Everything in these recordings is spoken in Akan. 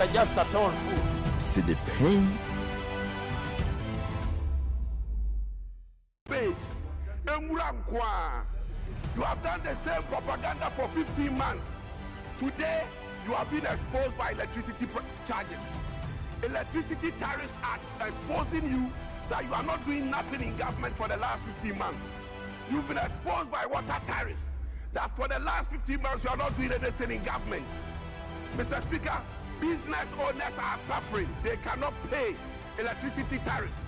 Just at all food. See the pain. You have done the same propaganda for 15 months. Today, you have been exposed by electricity charges. Electricity tariffs are exposing you that you are not doing nothing in government for the last 15 months. You've been exposed by water tariffs that for the last 15 months you are not doing anything in government. Mr. Speaker, business owners are suffering. They cannot pay electricity tariffs.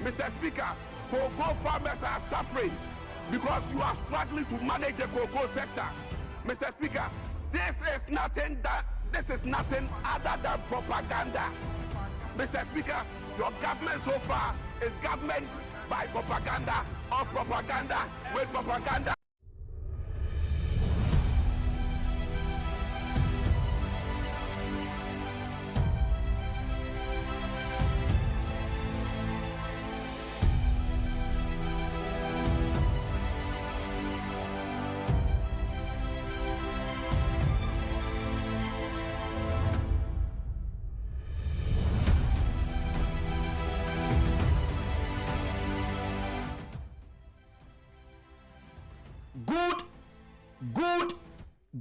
Mr. Speaker, cocoa farmers are suffering because you are struggling to manage the cocoa sector. Mr. Speaker, this is nothing other than propaganda. Mr. Speaker, your government so far is government by propaganda or propaganda with propaganda.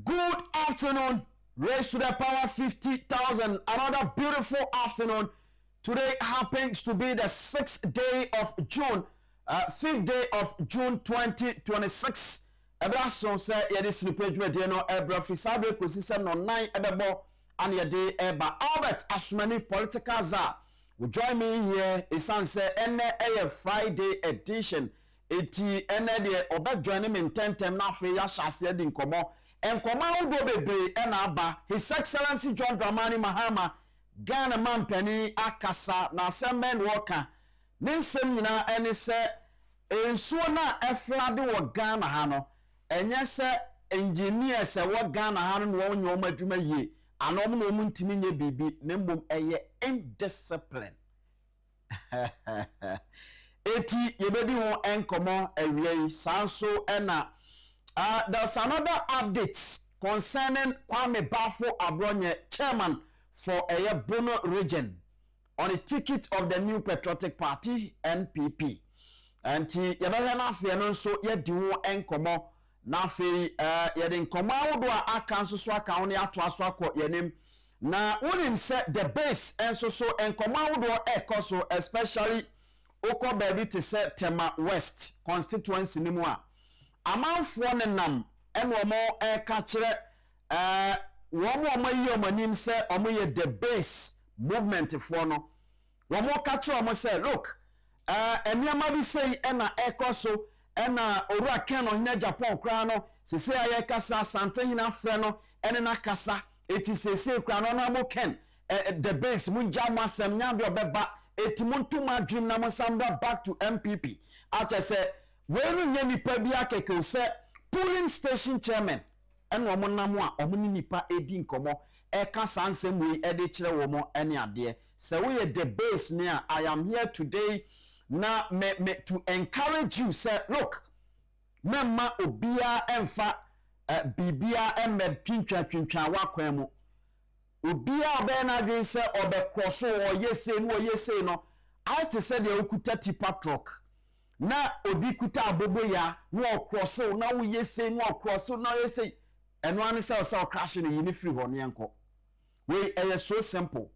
Good afternoon. Raised to the power 50,000. Another beautiful afternoon. Today happens to be the 6th day of June, 5th day of June 2026. Ebrason say yedi slipage we no ebra fisabe kosisem no 9 ebebo and yede eba Albert Asumani political za will join me here. Isan say ene Friday edition. Eti ene de obe join me in 10 na fe ya hyase di nkomo enkoma wodo bebre ena aba His Excellency John Dramani Mahama Ghana mampani akasa na semen worker ninsem nyina ene se ensuo na eflade wo Ghana ha no enye se engineer se wo Ghana ha no wo nyoma adwuma yie anom no mu ntimi nye bibi ne mbom eye indiscipline eti yebedi ho enkomo awie sanso ena there's another update concerning Kwame Bafo Abronye, chairman for Bono region, on the ticket of the New Patriotic Party (NPP). And yabahana fiano so yediwo enkomo na fe yedin koma wodwa akanso so akawne atoaso akọ yenim na wonim se the base enso so enkoma wodwa ekoso especially oko baby to say Tema West constituency ni mu a amanfo ne nam eno mo ka kire wo yi omanim se omo ye the base movement for no wo mo ka kire omo say look eniama bi sei ena ekoso ena orua ken no hina Agyapong kra no sese aye kasa sante hina frɛ no ene na kasa eti sese kra no na mo ken the base munja masem nya de obeba eti montuma dream na mo samba back to MPP after say wenu nye nipa bi akeke se polling station chairman eno omo namo a omo ni nipa edi nkomo eka sansem we ede kire wo mo ene ade se we the base near I am here today na me to encourage you say look memma obia emfa bibia emme twintwa wakwan mu obia obe na dwen se obe kroso o yese no I te say the okuta tipa truck na obi kuta abobo ya no okroso na wo yese no okroso na yese eno ane se o crash no yini free ho ne enko we so simple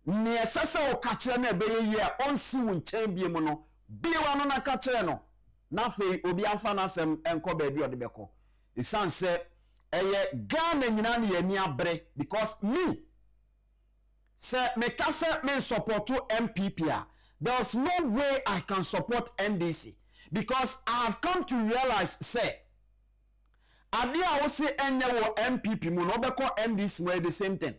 ni esasa o ka kire na ebeye yi a onsi wo nchen bie mu no biewa no na ka kire no na fe obi amfa na asem enko ba bi odebeko isan se Ghana nyina na yani abre because me say me kase me support to MPP there's no way I can support NDC because I have come to realize say ade a wo se enye wo MPP mu no beko NDC mu the same thing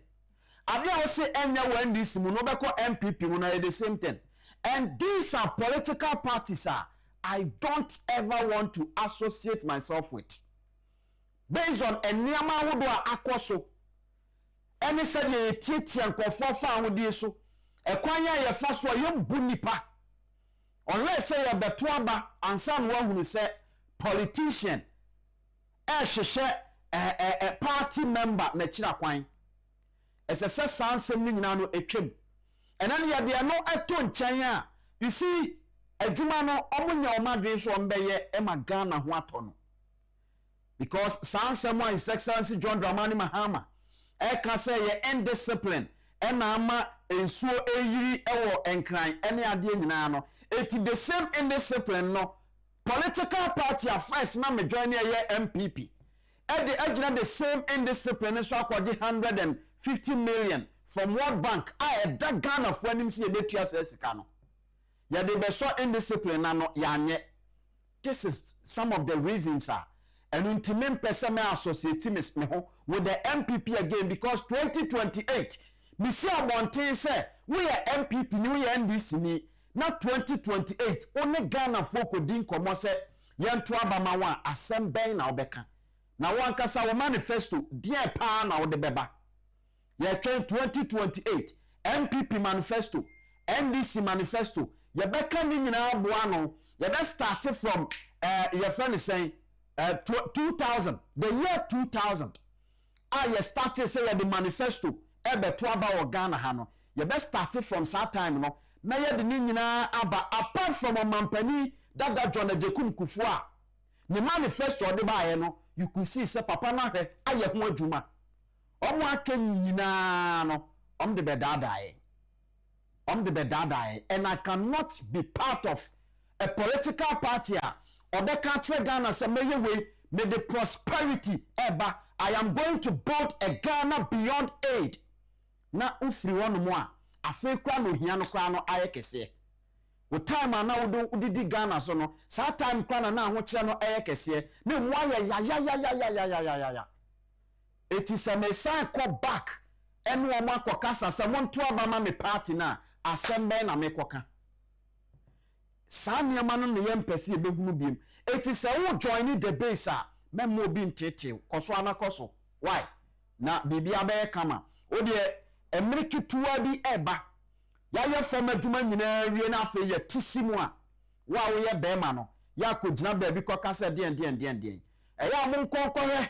ade a wo se enye wo NDC mu no beko MPP mu na the same thing and these are political parties I don't ever want to associate myself with based on eniama wodo akoso ene said ye tietia nkofo fa ahodi so ekwanya ye fa so yembu nipa unless say ye beto aba ansan wo hunu say politician hwehwe party member na kira kwan ɛsɛ sɛ sansɛm ni nyina no etwem ɛna ne yɛde no ɛto nkyɛn a you see adwuma no ɔmonya ɔmadwen so ɔmbɛyɛ ɛma Ghana ho atɔ no because sansɛm a His Excellency John Dramani Mahama ɛka sɛ yɛ indiscipline ɛna ama ensuo eyiri ɛwɔ enkran ɛne adeɛ nyinaa no eti the same indiscipline no political party affairs na me join here MPP the agina the same indiscipline so akɔgye 150 million from World Bank that Ghana for anim si ebetua sika no ya de be so indiscipline na no yanye. This is some of the reasons and ultimate person me associate me ho with the MPP again because 2028 me see abonten say we are MPP ni we are NDC ni na 2028 only Ghana folk odin komo say yento abama wa asem ben na obeka na wankasa wo manifesto die pa na wo de beba ye 2028 MPP manifesto NDC manifesto ye beka ni nyina aboa no ye be start from your friend is saying 2000 the year 2000 ye started say the manifesto e be to aba wo Ghana ha no ye be start from that time no na ye de ni nyina aba apart from Mampani that John Agyapong kufu a the manifesto de ba no you could see say papa na hwe aye ho adwuma omo aka nyina no de be dadae and I cannot be part of a political party or the country Ghana say may way may the prosperity eba I am going to build a Ghana beyond aid na ufri wonu mo a afi kwa no hia no kwa no aye kese wo time na wo didi Ghana so no sa time kwa na ho kire no aye kese na mu aye ya it is a message call back enu o mo akokasa se mo nto abama me party na assemble na me koka sa niam no ne yempese ebehunu biem it is a wo join the base a memo bi ntete koso anakoso why na bibia be kama o de emiriki tuwa bi eba ya ye fama dwuma nyina wie na afa ye tisimu a wa wo ye bema no ya kogina ba bi kokasa den eya mo nkonkohwe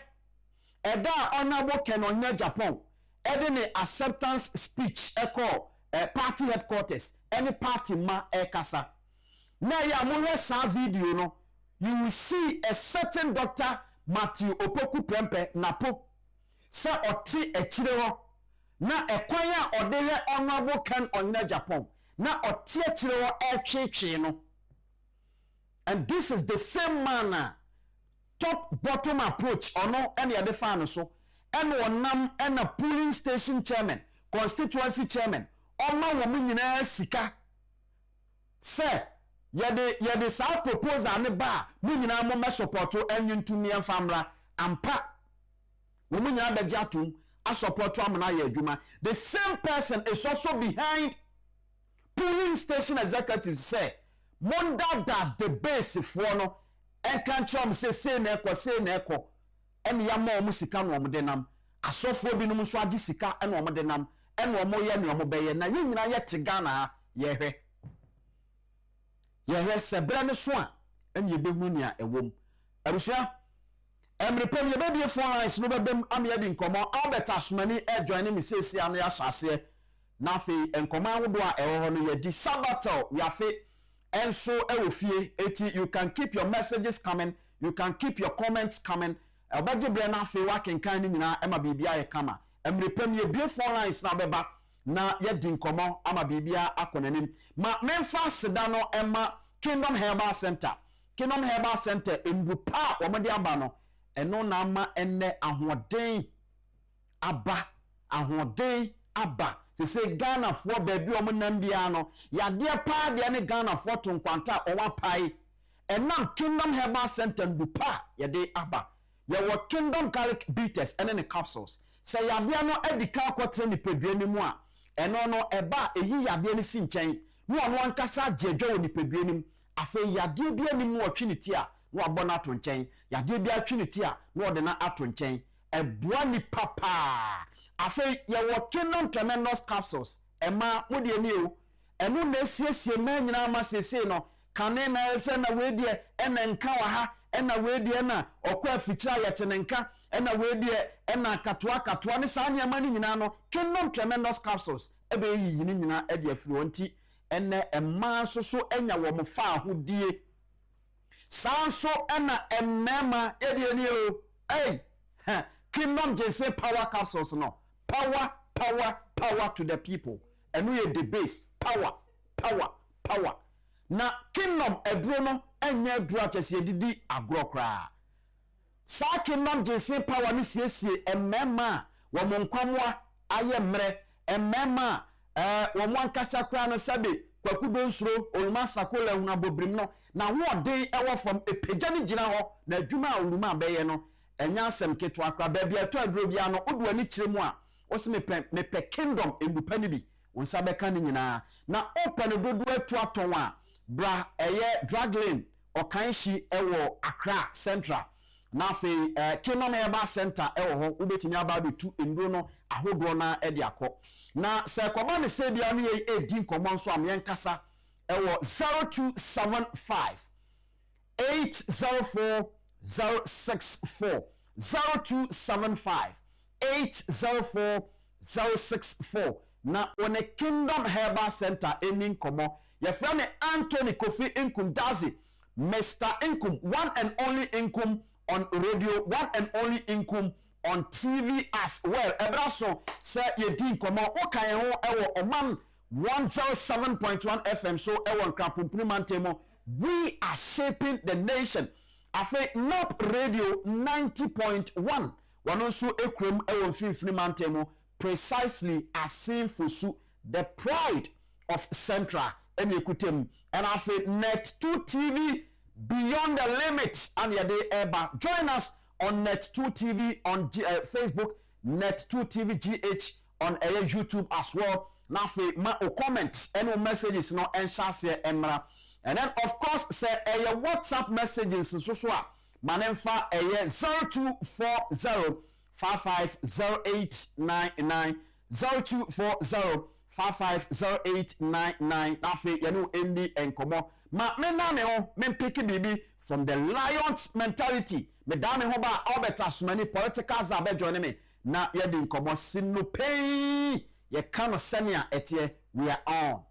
eda honorable Kencity Agyapong ede ne acceptance speech echo party headquarters any party ma ekasa na ya mo hwe sa video no you will see a certain Dr. Matthew Opoku Prempe napo sa oti echire ho na ekwan a odewe honorable Kencity Agyapong na oti echire ho etwetwe no and this is the same manner top bottom approach ono ene ye defa no so ene wonam ene polling station chairman constituency chairman oma wo nyina sika se yede sa proposal ne ba mu nyina mo me support enyintumi enfamra ampa wo nyina da jatum a support amana ya adwuma the same person is also behind polling station executives say monda da the base for no enkan chom say na ekọ ene ya ma omu sika no omde nam asofo bi num so agi sika ene omde nam ene omo ye ne omo beye na ye nyina ye te Ghana ye hwe sebra ne so a ene ye behu ni a ewom abusua emrepem ye be bi lines no bebem am ye di nkomo Albert Asomani e join me sesi anu ya hyase na fe nkomo ahodo a ewo no ye di sabato ya fe enso ewofie eti you can keep your messages coming, you can keep your comments coming. Obaje bre na fe wa kenkan ni nyina ema bibia ye kama emrepem ye bi lines na beba na ye di nkomo ama bibia akonanim ma memfa seda no ema Kingdom Herbal Center endupa omode aba no eno na ama enne ahoden aba se Ghana for baby omunam bia no yade pa de ne Ghana for to nkwanta owa pai enam Kingdom Herbal Center endupa yade aba ye wo Kingdom garlic bitters ene ne capsules se yade no edika akotre ni pedue ni mu a eno no eba eyi yade ni si nchen no ono ankasa jedwo ni pedue ni afa yade bia ni mu otwiniti a no abona to nchen yade bia atwiniti a no ode na ato nchen ebua ni papa afa ye wo Kingdom tremendous capsules ema mode ni o eno na esiesie ma nyina ma sese no kane na ese na we die ena nka wa ha ena we die na okwa afikyira yete ne nka ena we de ena katoa ne saa nyama ni nyina no Kingdom Tremendous Capsules ebe yi ni nyina e de afiri wonti ene emma so enya wo mo fa ahodie sanso ena emmema e de ni o Kingdom Jesse Power Capsules no power to the people enu ye the base power na Kingdom eduro no enya eduro achese edidi agro kra sa Kingdom Jesse Power ni siesie emmema wo mo nkwamwa aye mre emmema wo mo ankasa kra no sabe kwakudo nsuro oluma sakola huna bobrim no na ho den ewo from epagya ni gina ho na adwuma oluma abeye no enya asem keto akra ba bia to aduro bia no odu ani kiremu a wo se mepe Kingdom endupani bi wonsa beka ni nyina na open dodo atu aton a bra eye drug lane okanhyi ewo Accra Central na fe Kingdom Eba Center ewo ho ubetimi aba be tu enduro no ahodo na e de akọ na se koba ne se bia no ye edi nkomo nso am yenkasa ewo 0275 804 064 0275 804 064 na one Kingdom Herbal Center eni nkomo ye fra me Anthony Kofi Inkum Dazi Mr. Inkum, one and only Inkum on radio, one and only Inkum on TV as well. Ebraso say ye din komo o kan ho ewo oman 107.1 FM so ewo nkrapumpuni mantemo. We are shaping the nation. Afe North Radio 90.1 wanonso ekrem ewo mfimfini mantemo precisely as seen fosu the pride of Central and Ekutem and afe Net 2 TV beyond the limits and your day eba. Join us on Net 2 TV on Facebook, Net 2 TV GH on YouTube as well. Now for my comments and messages no and share emra. And then of course say a WhatsApp messages so manemfa 0240 550899 0240 550899 nafe yanu endi enkomo ma me na me ho me pick bibi from the Lions mentality me da me ho ba Albert Asumani political zabe join me na ye di enkomo sinu Pein ye kan senia etie we are on.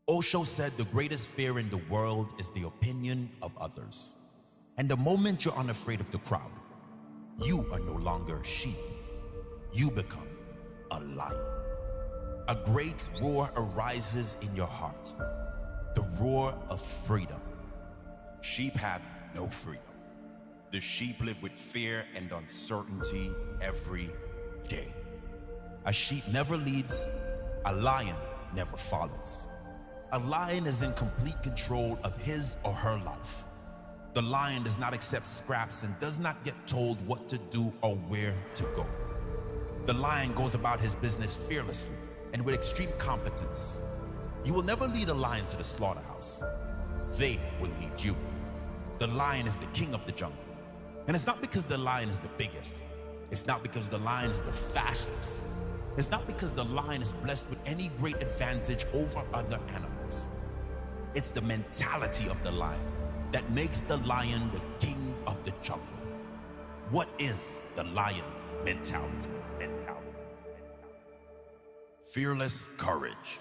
Osho said the greatest fear in the world is the opinion of others. And the moment you're unafraid of the crowd, you are no longer a sheep. You become a lion. A great roar arises in your heart, the roar of freedom. Sheep have no freedom. The sheep live with fear and uncertainty every day. A sheep never leads, a lion never follows. A lion is in complete control of his or her life. The lion does not accept scraps and does not get told what to do or where to go. The lion goes about his business fearlessly and with extreme competence. You will never lead a lion to the slaughterhouse. They will lead you. The lion is the king of the jungle. And it's not because the lion is the biggest. It's not because the lion is the fastest. It's not because the lion is blessed with any great advantage over other animals. It's the mentality of the lion that makes the lion the king of the jungle. What is the lion mentality? Fearless courage.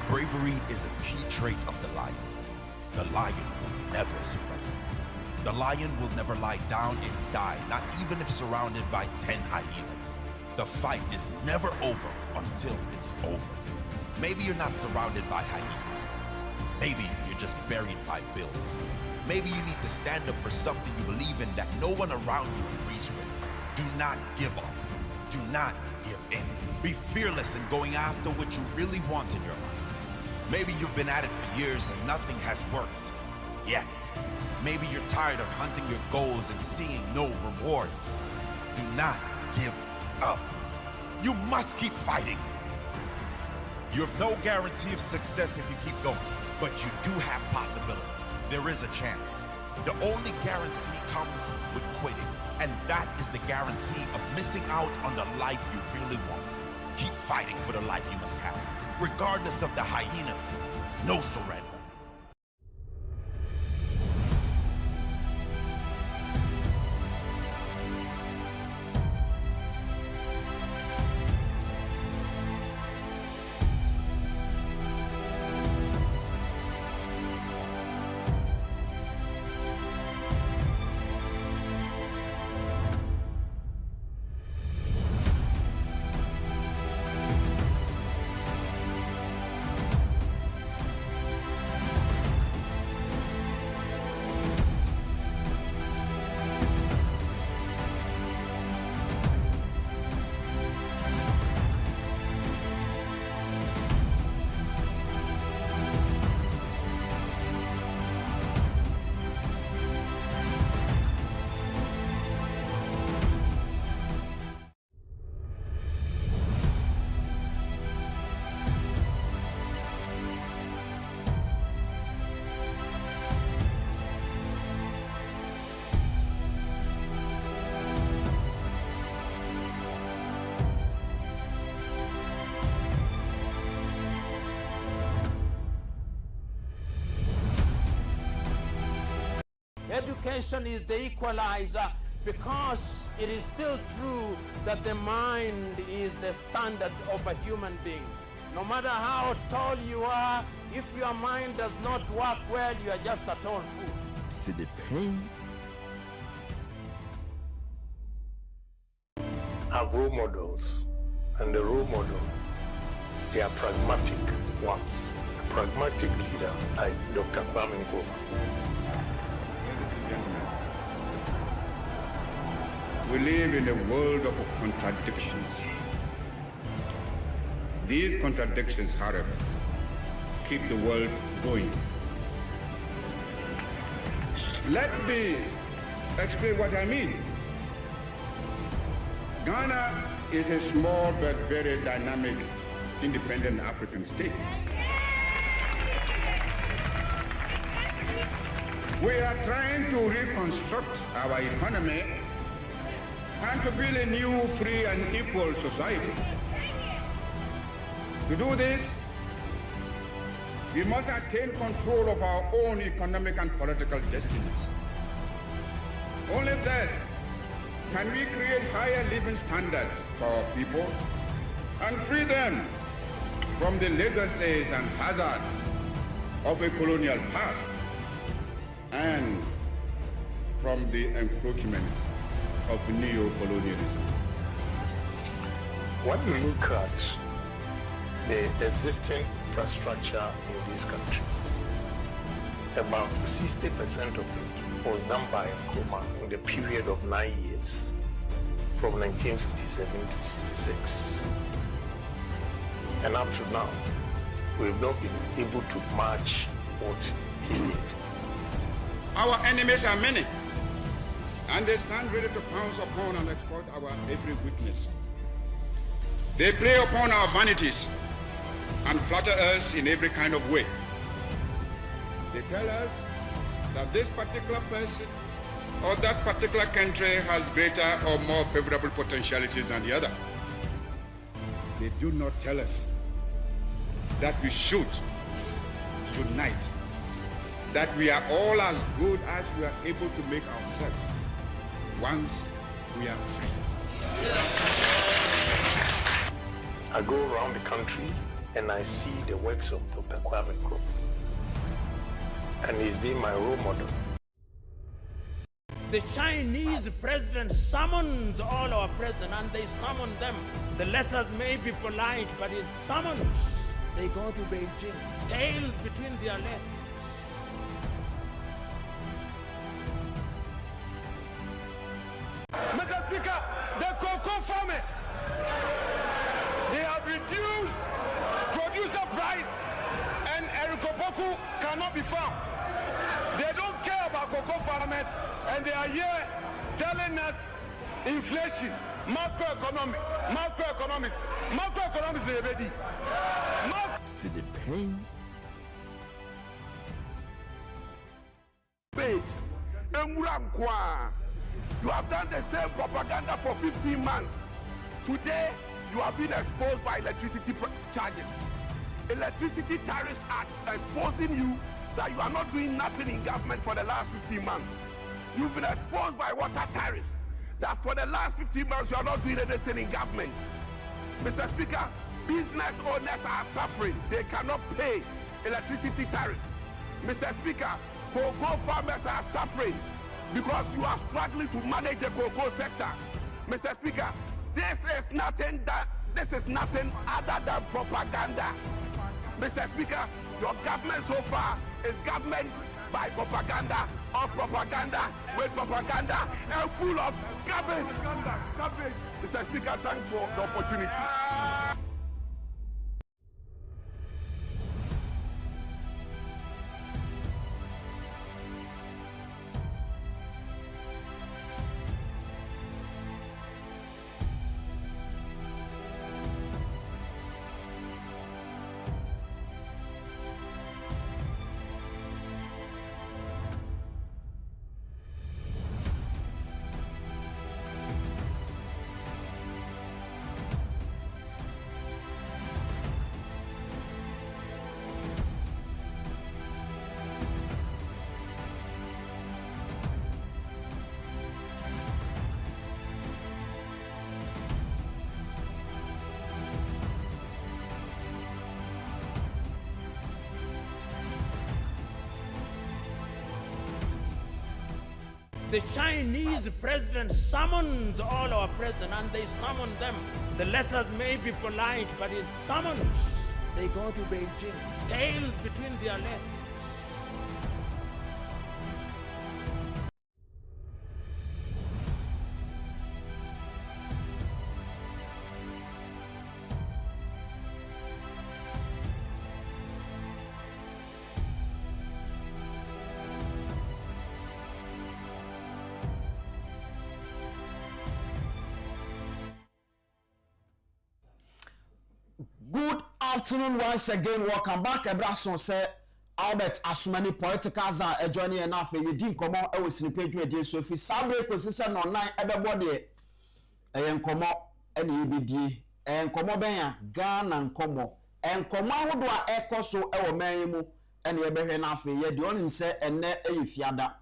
Bravery is a key trait of the lion. The lion will never surrender. The lion will never lie down and die, not even if surrounded by 10 hyenas. The fight is never over until it's over. Maybe you're not surrounded by hyenas. Maybe you're just buried by bills. Maybe you need to stand up for something you believe in that no one around you agrees with. Do not give up. Do not give in. Be fearless in going after what you really want in your life. Maybe you've been at it for years and nothing has worked yet. Maybe you're tired of hunting your goals and seeing no rewards. Do not give up. You must keep fighting. You have no guarantee of success if you keep going, but you do have possibility. There is a chance. The only guarantee comes with quitting, and that is the guarantee of missing out on the life you really want. Keep fighting for the life you must have, regardless of the hyenas. No surrender. Education is the equalizer, because it is still true that the mind is the standard of a human being. No matter how tall you are, if your mind does not work well, you are just a tall fool. See the pain. Have role models, and the role models, they are pragmatic ones. A pragmatic leader like Dr. Kwame Nkrumah. We live in a world of contradictions. These contradictions, however, keep the world going. Let me explain what I mean. Ghana is a small but very dynamic, independent African state. We are trying to reconstruct our economy and to build a new, free and equal society. To do this, we must attain control of our own economic and political destinies. Only thus can we create higher living standards for our people and free them from the legacies and hazards of a colonial past and from the encroachments of neo-colonialism. When you look at the existing infrastructure in this country, about 60% of it was done by Nkrumah in the period of 9 years, from 1957 to 66. And up to now, we've not been able to match what he did. Our enemies are many, and they stand ready to pounce upon and exploit our every weakness. They prey upon our vanities and flatter us in every kind of way. They tell us that this particular person or that particular country has greater or more favorable potentialities than the other. They do not tell us that we should unite, that we are all as good as we are able to make ourselves once we are free. I go around the country and I see the works of Dr. Kwame Nkrumah, and he's been my role model. The Chinese president summons all our presidents, and they summon them. The letters may be polite, but it's summons. They go to Beijing, tails between their legs. Mr. Speaker, the cocoa farmers, they have reduced producer price, and Erikopoku cannot be found. They don't care about cocoa farmers, and they are here telling us inflation, macroeconomics, is ready. See the pain. You have done the same propaganda for 15 months. Today, you have been exposed by electricity charges. Electricity Tariffs Act exposing you that you are not doing nothing in government for the last 15 months. You've been exposed by water tariffs that for the last 15 months you are not doing anything in government. Mr. Speaker, business owners are suffering. They cannot pay electricity tariffs. Mr. Speaker, cocoa farmers are suffering because you are struggling to manage the cocoa sector. Mr. Speaker, this is nothing other than propaganda. Mr. Speaker, your government so far is government by propaganda, or propaganda with propaganda, and full of garbage. Mr. Speaker, thanks for the opportunity. The Chinese president summons all our presidents, and they summon them. The letters may be polite, but it's summons. They go to Beijing, tails between their legs. Good afternoon once again. Welcome back. Ebrason say Albert Asumani political za joining enough. You didn't come on. I was in the page where so if you sabre position online, everybody and come up and EBD and come up Ghana and come up and come out do a echo so our memu and the ever enough. Yet the only say and ne a fiada.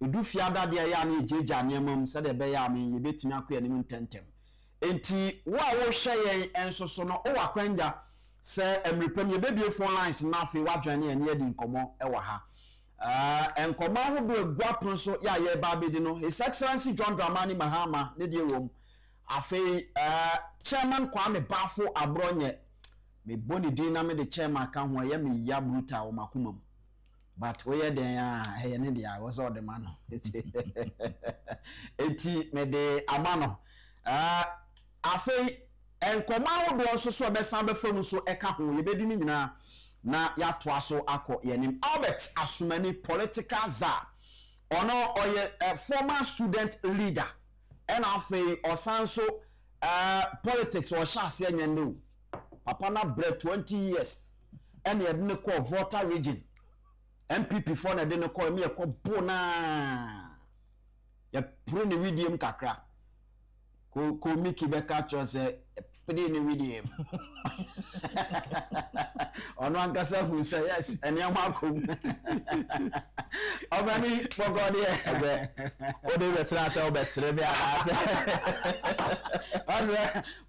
You do fiada the ayani jija nemum said the bayami you bit me and tentem. Enti wo share enso so no o akwanja se emrepem ye bebie phone lines na afi wadwane ene adi nkomo e wa ha enkomo ho do aguapon so ya ye ba bedi no His Excellency John Dramani Mahama ne die wom afi chairman Kwame Bafo Abronye me boni din na me the chairman ka ho ya me ya bruta o makomam but we ye den he ne dia was all the man eti me de amano afei enkoma wo do so so besan befam so eka ho ye bedi ni nyina na ya toa so akọ yenim Albert Asumani political czar ono oye former student leader and afei osanso politics wo shase anyane papa na bre 20 years and ye ne call voter region MPP for na de ne call me e ko bona ya pro ne widium kakra ko Miki Beka chose pedi ni video ono ankasa hu say yes eni amakom obani pogodi e o de betra say obesre bi ase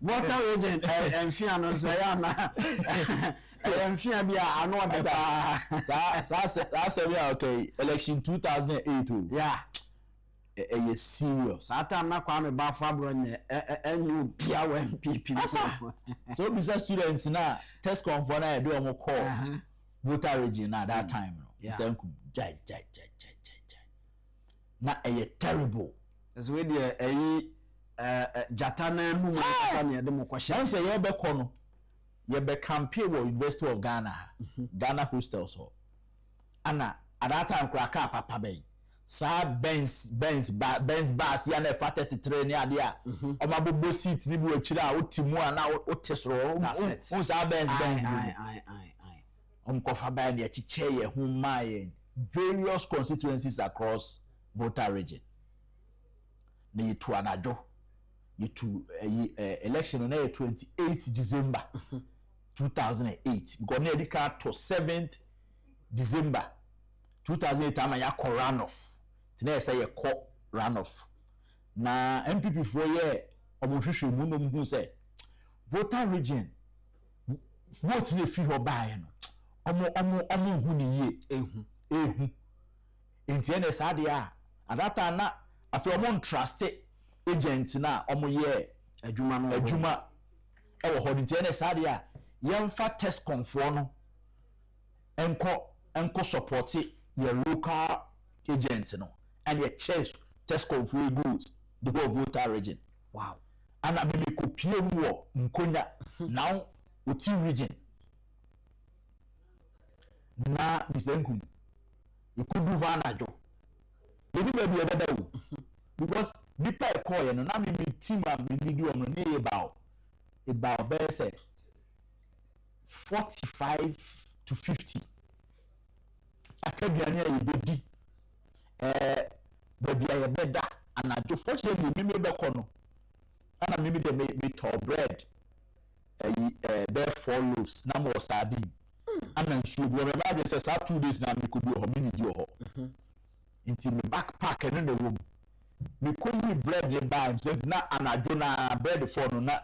water agent enfia no so ya na enfia bi ano de ba sa bi okay election 2008 yeah serious. That time na Kwame Bafo Abronye enyu bia wa MPP. So business students na test conform na do omo call voter region at that time no. Instead jai. Na terrible. That's where the jatana nu mo kasa na de mo kwahia. Say ye be ko no. Ye be campaign wo University of Ghana. Ghana hostels ho. Ana at that time kraka papa bay. Sa Benz bus ya na fa 33 ni ade a o ma bobo seat ni bi ochira a otimu a na otesoro o sa Benz kofa ba na chiche ye hu maye various constituencies across voter region na yetu anajo yetu election na 28th December 2008 because na edika to 7th December 2008 ama ya ko runoff tina say ye ko runoff na MPP for ye omohwehwe mu no mu say voter region vote na fi ho bae no omo hu ni ye ehu enti ene sade a adata na afi omo trust agent na omo ye adwuma e wo ho enti ene sade a yemfa test conform no enko support your local agents no and your test conform goods the whole voter region. Wow. And I be kopie mu nkonya now oti region na Mr. Nkum you could do one ajo you be be better because nipa e call you no na me team am need you on na about better say 45 to 50 akaduane e bedi baby aye beda and ajo fortunately me be kono ana me de me tall bread bear 4 loaves na mo sardine and nsuo bi o ba say 2 days na me could do ho me di ho into me backpack and no room me could bread le ba na anajo na bread for no na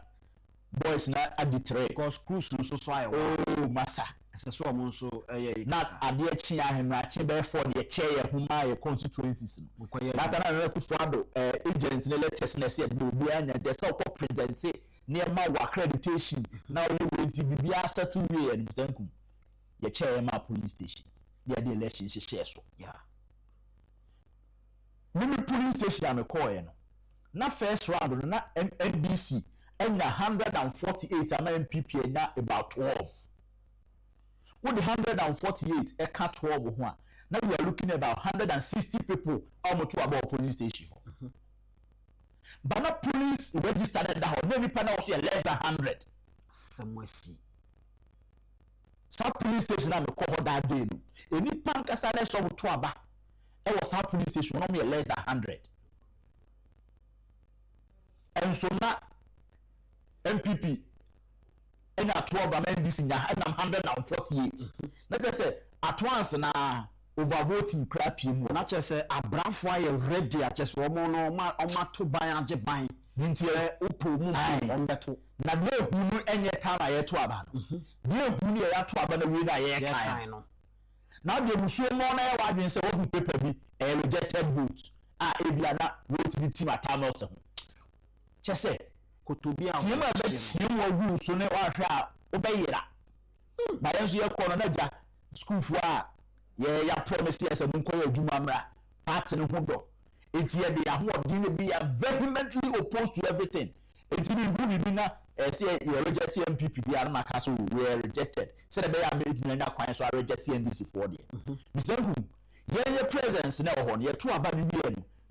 boys na aditre because cruise so ayo oh massa ese so mo so na ade achi ahenu achi be for the chair ye huma ye constituencies no that na akufo-addo agents ne latest na say bi anya dey say ko present near my accreditation now you will be settle we and Mr. Ye chair my police stations they the elections share so yeah many police station am call no na first round na NBC and 148 and MPP na about 12 with the 148 e ka 12 ho now we are looking at about 160 people almost to about police station. But not police registered that many panel also less than 100. Somewhere see. Some police station na me call that day. Any panka sale so to aba. It was some police station no me less than 100. And so now MPP and at 12 and NDC and 148. Let us say at once na overvoting crap him na che say abrafo aye ready a che so omo no ma to ban age ban nti opo mu onbeto na de hunu enye time aye to aba no de hunu ya to aba na we na ye kan no na de musuo mo na ye wadwen say wo paper bi rejected vote ebia na vote bi team atamos ho che say kotobi a team a be team wo gu so ne wa hwe a obeyira ba yenso ye ko no na ja school fu a ya promise yes munko ya adwuma mra party no hodo enti ye de ahodin be ya vehemently opposed to everything enti bi hu bi na say you reject MPP bi na maka so we are rejected say be ya make nyanya kwan so reject NDC for there Mr. Nkum ye presence na ho no ye to aba ni bi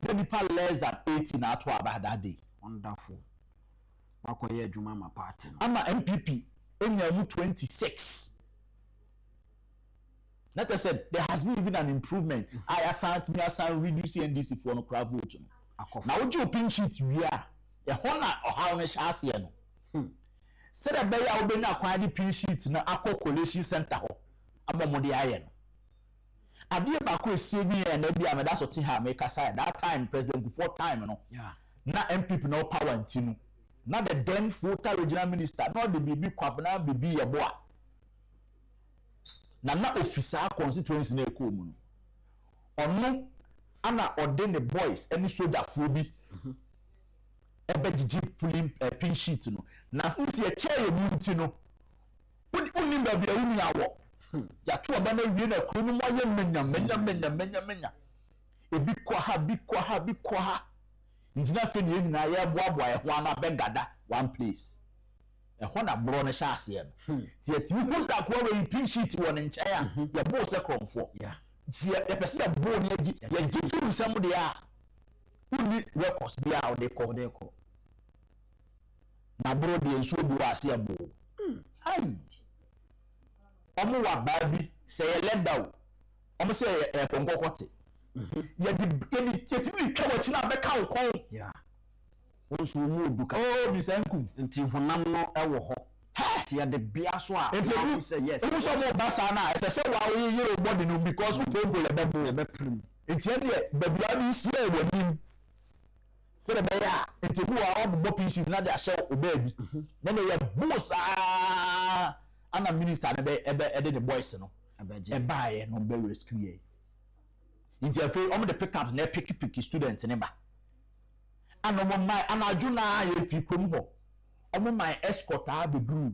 no nipa less than 80 na to aba that day wonderful akoye adwuma ma party no ama MPP enya mu 26. Let us say there has been even an improvement. I assign reduce NDC for no crowd vote. Now would you pin sheet we are a honor or how much as you know? Said a bay I'll be now quite pin sheet na aqua collation center. I'm the iron. I dear Baku see me and maybe I'm that's what I make aside that time president before time, you know. Yeah. Not MPP no power and tinu. Not the then voter regional minister, not the BB Kwabna BB a boy. Na officer constituency na ekọ mu no ono ana ordin the boys any soldier fo bi ebegigi pulling pin sheet no na so se chair mu nti no uni ba bia uni awo ya to aba na wie na kro no mo ye menya ebi kwa ha nti na fe ni nyina ye boaboa ye ho ana begada one place na bro na sha ase no ti atimi ho sa ko we pin sheet won nche ya ya bo se kromfo ya ti ya pese ya bo na agi ya gifu sam de a uni records bia o de ko na bro de nso bi ase ya bo ai omo wa ba bi se ye leda o omo se e konkokote yɛtumi twa wɔkyi na bɛka wo kɔn yeah onso mu oduka oh misanku nti honam no ɛwɔ hɔ ti ya de bia so a you say yes you so mo basa na say wa wo yiri body no because we go le be prim nti e de babia ni isi e wanim se de be ya nti bu a obo pieces na de ahye obabi na me ya busa ana minister na be e de boys no e baaye no be rescue ye nti afi o mo de pick up na pick students ne ba ana mo mai ana adwuna ya fi krom ho omo my escort abedru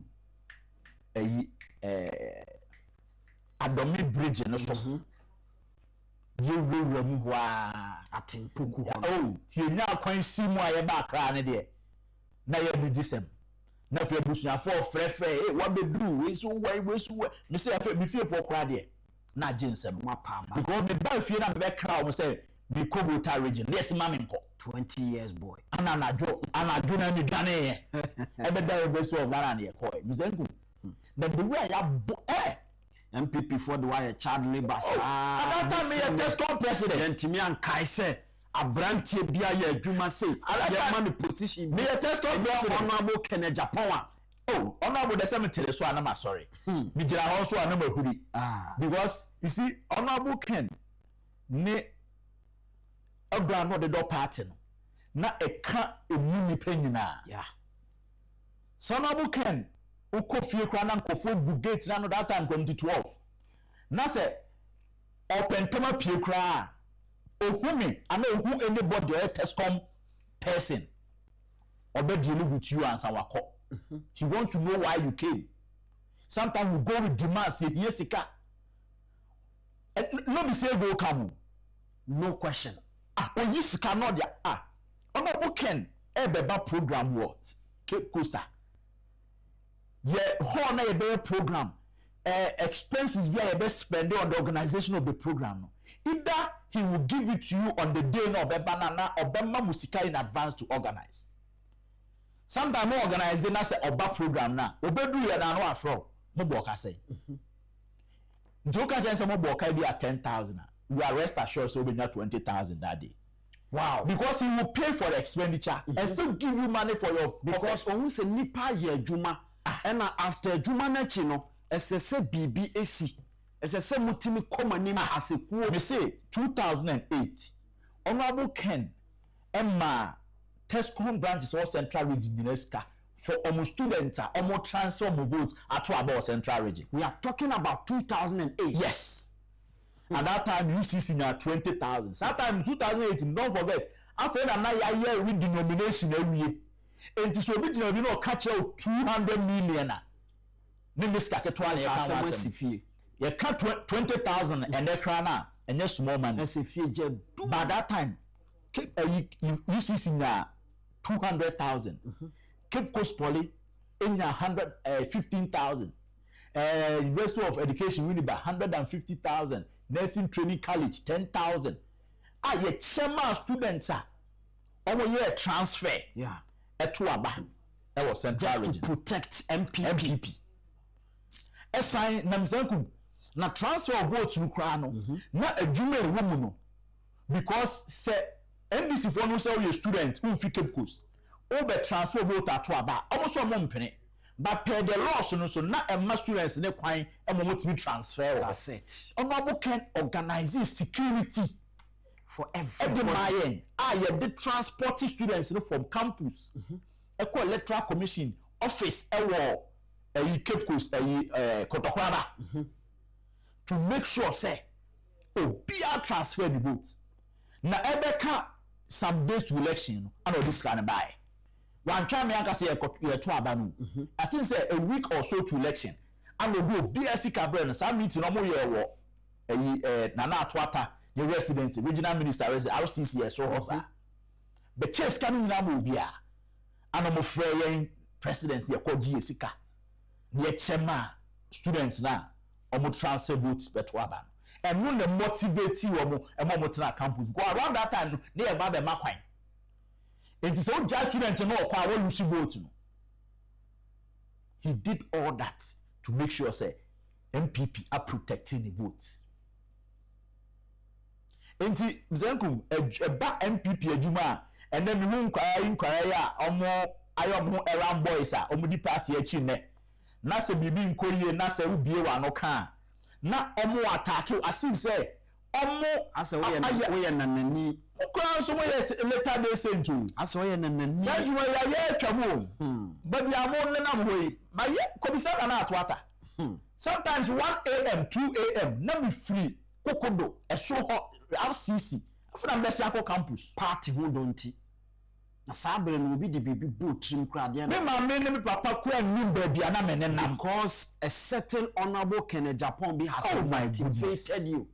adomi bridge no so ye wura mu ho a atempoku ho oh tienya akwan simu a ye ba kra ne de na ye bigisem na fe busuafo frefre wa bedru we so me say afa me fie for kra de na agensem ma pa ma because me ba fie na me be kra o say be Covota region yes mamenko 20 years boy anadwo na ni dane ebe da University of Ghana na ko mizenku but the way ya MPP for the why child labor that time me Tesco president yentimi ankai se abrantie bia ya adwuma say ya man position me Tesco president honorable Agyapong oh honorable the cemetery so anama sorry me gira ho so anama huri because you see honorable Ken ne Abraham no the door party no na eka emu nipa nyina yeah Honorable Ken ukofie kwa na nkofo gu gate na no that time 2012 na se opentama pie kra ohumi ana ohu anybody or Tescom person obedi lu with you and sawako he want to know why you came sometimes we go with demands here sika no be say go come no question oyi sika no dia Honorable Ken ebeba program what Cape Costa ye ho na ye program expenses we are spend on the organization of the program no either he will give it to you on the day no obeba na obema musika in advance to organize sometimes organize na say oba program na obedu ye na no afro mo bo ka say njoka jense mo bo ka bi at 10,000 you are rest assured so be not 20,000 that day. Wow. Because he will pay for the expenditure and still give you money for your because on se nipa ye adwuma and after adwuma na chi no esese bibi esi esese mutimi komani ma asekuo me say 2008 Honorable Ken Emma Tescom branches or Central Region UNESCO for almost students almost transfer vote at about Central Region. We are talking about 2008. Yes. At that time, UCC na 20,000. Sometime 2018, don't forget. After that, now you hear redenomination every year. And this will be catch out 200 million. Then this kaketwa you cut 20,000 and they crana and just small money. By that time, UCC na 200,000. Cape Coast Poly in 115,000. University of Education winning by 150,000. Nursing Training College 10,000. Ye chairman students omo year transfer. Yeah. Etuaba. That was Central Region. To protect MPP. Assign namzanku na transfer of votes nukra no na adwuma ewo mu no because say NBC for no say you student unfi Cape Coast. Obe transfer vote atuaba. Almost so mo mpene. But per the laws so na emma students ne kwan emomotimi transfer that's it. Honorable Ken organizes security for everybody. You the transport students from campus equal electoral commission office Cape Coast Kotokwaba to make sure say be transfer the vote na ebeka some days to election and all this kind of buy. One time me anka say to abanu. I think say a week or so to election. And we do BSC Cabrera some meeting no more year Nana Atwata the residency regional minister RCCS so hosa. But chess can na mo bia. And mo frey president the call GSika. The chema students na omo transfer votes beto aban. And no motivate you omo mo campus. Go around that time near ba be makwan. It is all just students no kwa we lose vote no. He did all that to make sure say MPP are protecting the votes. enti Zenkum eba MPP adwuma and then me inquire ya omo ayo around boys a omo di party achi ne na se bibi nkoye na se ubie wa no kan na omo attack as if say omo asa we nanani okran so we later day say to asa we nanani say you ya twamo but ya mo ne nam hoyi maye komisa na atwata sometimes 1 a.m. 2 a.m. na me free kokodo eso ho RCC afuna mbese akọ campus party ho donti na sabre no obi de bibi boot trim krade me ma me ne me papa ko anim ba bia na me ne nam because a certain honorable Agyapong be has motivated you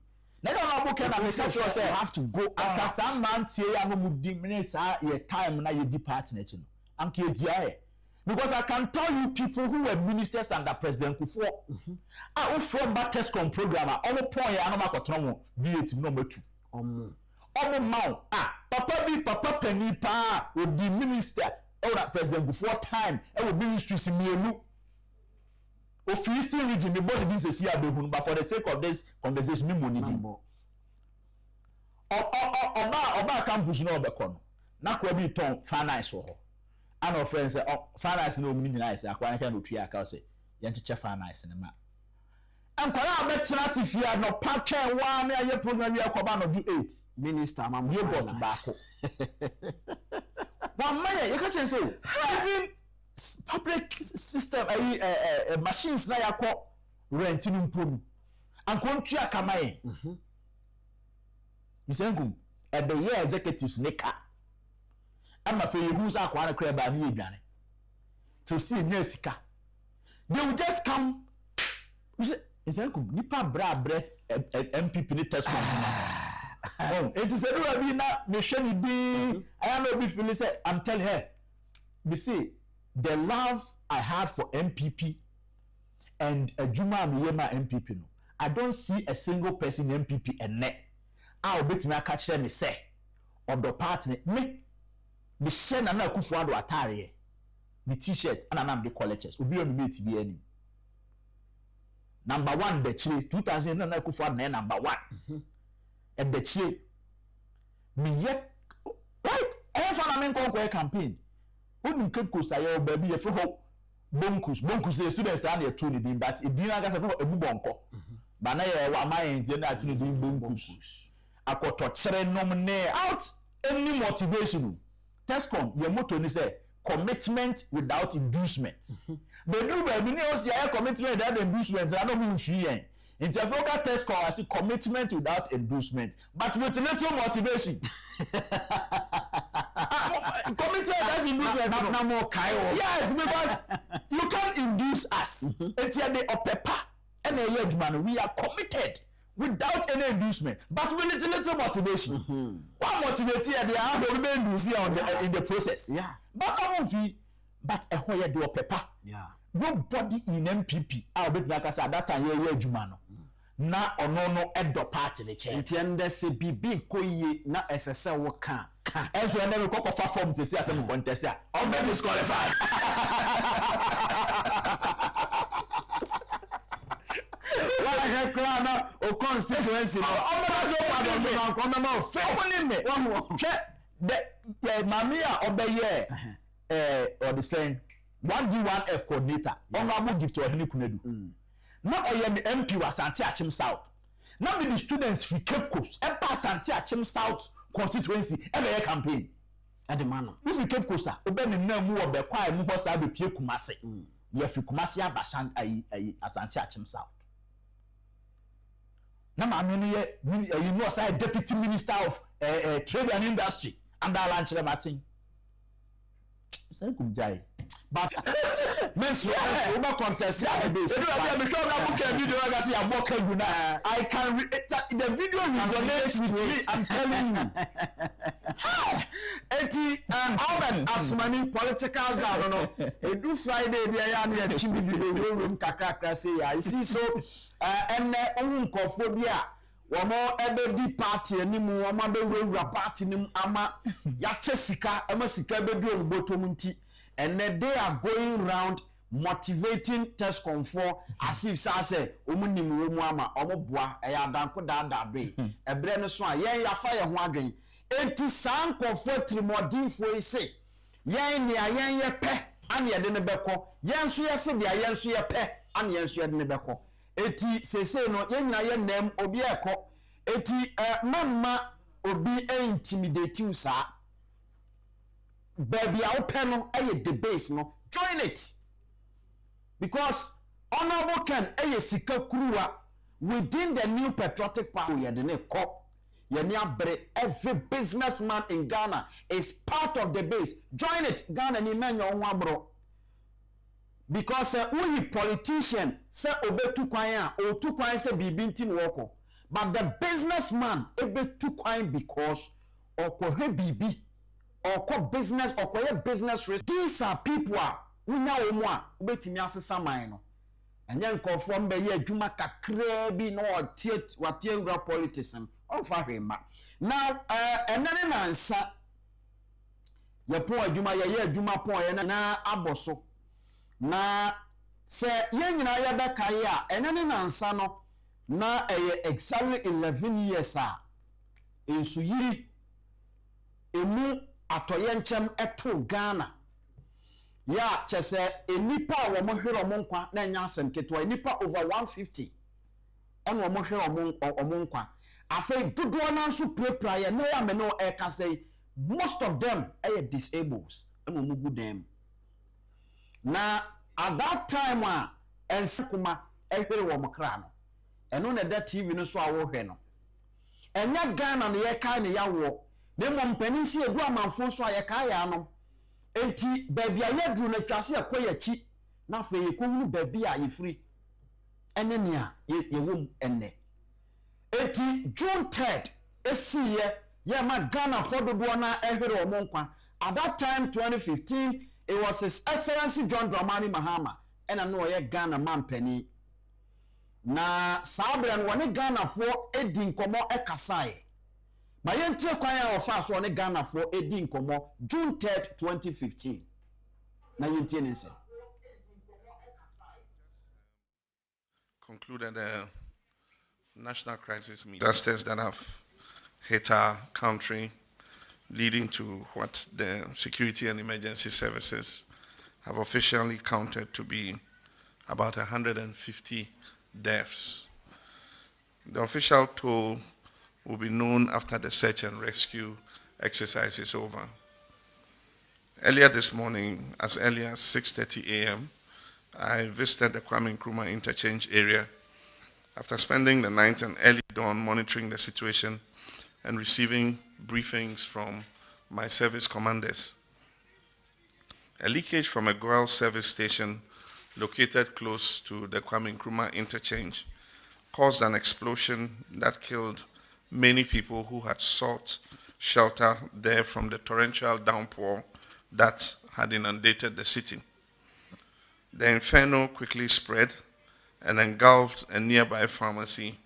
na honorable Ken me say you have to go after some man tie ya no mudi me sa ye time na ye di party na chi no anke edia e because I can tell you people who were ministers under President Akufo ah from Batescom program all point ya no makotono mo V8 no matu omo mau papa penny pa with the minister or President Akufo time e will ministries mienu office region the body this is here but for the sake of this conversation me money di oba campus no obekono na kwa bi ton finance ho and of friends finance no mini nice akwa kan otua aka say yenche finance ne ma ankwara abetra sifia no patwen wa na ye program wi akoba no do 8 minister mam ye got baako one man you can say even public system machines na yakọ rent ni mpom ankontua kamaye misengum e be ye executives ne ka ama fe yehu sa akwa na kra ba ni edwane so see nya sika they will just come misengum nipa bra MPP ni test it is a be na me sheni bi I no be feel say I'm telling her me see the love I had for MPP and Juma Miyema MPP no I don't see a single person MPP and net I will bet me catch them say of the partner me share na akufo-addo atare me t-shirt and am the colleges obi o me mate bi ani number 1 the chile 2000 na akufo-addo na number 1 and the chile me yet right every na me nkonko campaign onu keko sayo baby ye fo bonkus the students are there to ni din but edin aga se fo ebubonko ba na ye wa man je na to ni din bonkus akoto chere nom ne out any motivation Tescom your motto ni say commitment without inducement they do baby ni o si aye commitment without inducement I don't mean free It's a focus test call as commitment without inducement, but with little motivation. Commitment without inducement. Yes, because you can't induce us. It's here they paper and a young man. We are committed without any inducement, but with little motivation. What motivates here? They are going to induce in the process. Yeah, but I won't feel. But a whole do paper. Yeah. Nobody in MPP. I'll bet like I said that time ye jumano. Na ono edo party ne che. Entiende se bibi koye na SSA wo kan. Enso ene me kokko form se si asem contest ya. On be disqualified. Wala he kra na o constituency no. On be so pardon me. On me fe. Oni me. Che the mamia obeye or the saying 1D1F coordinator. Honorable gift to OHENE Kunedu. Now I am the MP was Asante Achim South. Now the students for Cape Coast and pass Asante Achim South constituency every campaign. At the man. If you Cape Coast, obey the name of the choir who was able to pay Kumasi. If you Kumasi Abashan Asante Achim South. Now I mean you know as Deputy Minister of Trade and Industry and that lunch Martin. Say Kumjai. But men's over contest. I can the video resonates with me. I'm telling you. Albert Asmani political I don't know. They do Friday they are near the room kakra say I see so and unkophobia Wamo ebedi party animu wama be wura party nim ama ya chesika ama sika be bi on bottom nti and they are going round motivating test confor as if say omunim wo mu ama omoboa eya danko da be ebre no so a yen ya fa ye ho adwen enti san confor trimodinfo ise yen ne ayen ye pe ane ye de ne beko yen so ye se de ayen so ye pe ane yen so ye de ne beko eti sese no yen nyina ye nam obi eko eti mama obi intimidate you sa baby a open no aye debate no join it because honorable Ken aye sika kuruwa within the new patriotic party ye de ne ko ye ni abre every businessman in Ghana is part of the base join it Ghana ni menyo ho abro because we politician say obetu kwan a otu kwan say bibi ntim woko but the businessman obetu kwan because okohe bibi oko business okoye business risk. These are people unya omu a obetimi asesa man no enye nkofo mbe ye adwuma kakra bi no watie ngura politics ofa hwema now enane nansa ye pon adwuma ye adwuma pon ye na aboso na se ye nyina ye bekaye a enane nansa no na exactly 11 years a ensu yiri emu atoye nchem eto Ghana ya chese enipa wo mo hwere mo nkwa na nya asem ketwa enipa over 150 eno wo mo hwere mo nkwa afei dodo na nso prepare ye na ya me no e ka say most of them are disabled eno mo gu dem na at that time ensekuma e hwere wo mo kra no eno na da TV no so awo hwe no enya Ghana no ye ka ne ya wo ne mo mpanisi edu amanfo so ayeka ya no enti baby ayedru na twase akoyachi na fe yekohunu baby a yefiri ene ne a yewom enne enti June 3rd esiye ye ma Ghana fododo na ehwere omo nkwa at that time 2015 it was His Excellency John Dramani Mahama ena no ye Ghana mampani na sabre no ne Ghana fo edi nkomo ekasae ma yentie kwan a ofa so ne Ghana fo edi nkomo June 3rd 2015 na yentie nense concluded the national crisis meeting disasters that have hit our country, leading to what the security and emergency services have officially counted to be about 150 deaths. The official toll will be known after the search and rescue exercise is over. Earlier this morning, as early as 6:30 a.m., I visited the Kwame Nkrumah interchange area after spending the night and early dawn monitoring the situation and receiving briefings from my service commanders. A leakage from a oil service station located close to the Kwame Nkrumah interchange caused an explosion that killed many people who had sought shelter there from the torrential downpour that had inundated the city. The inferno quickly spread and engulfed a nearby pharmacy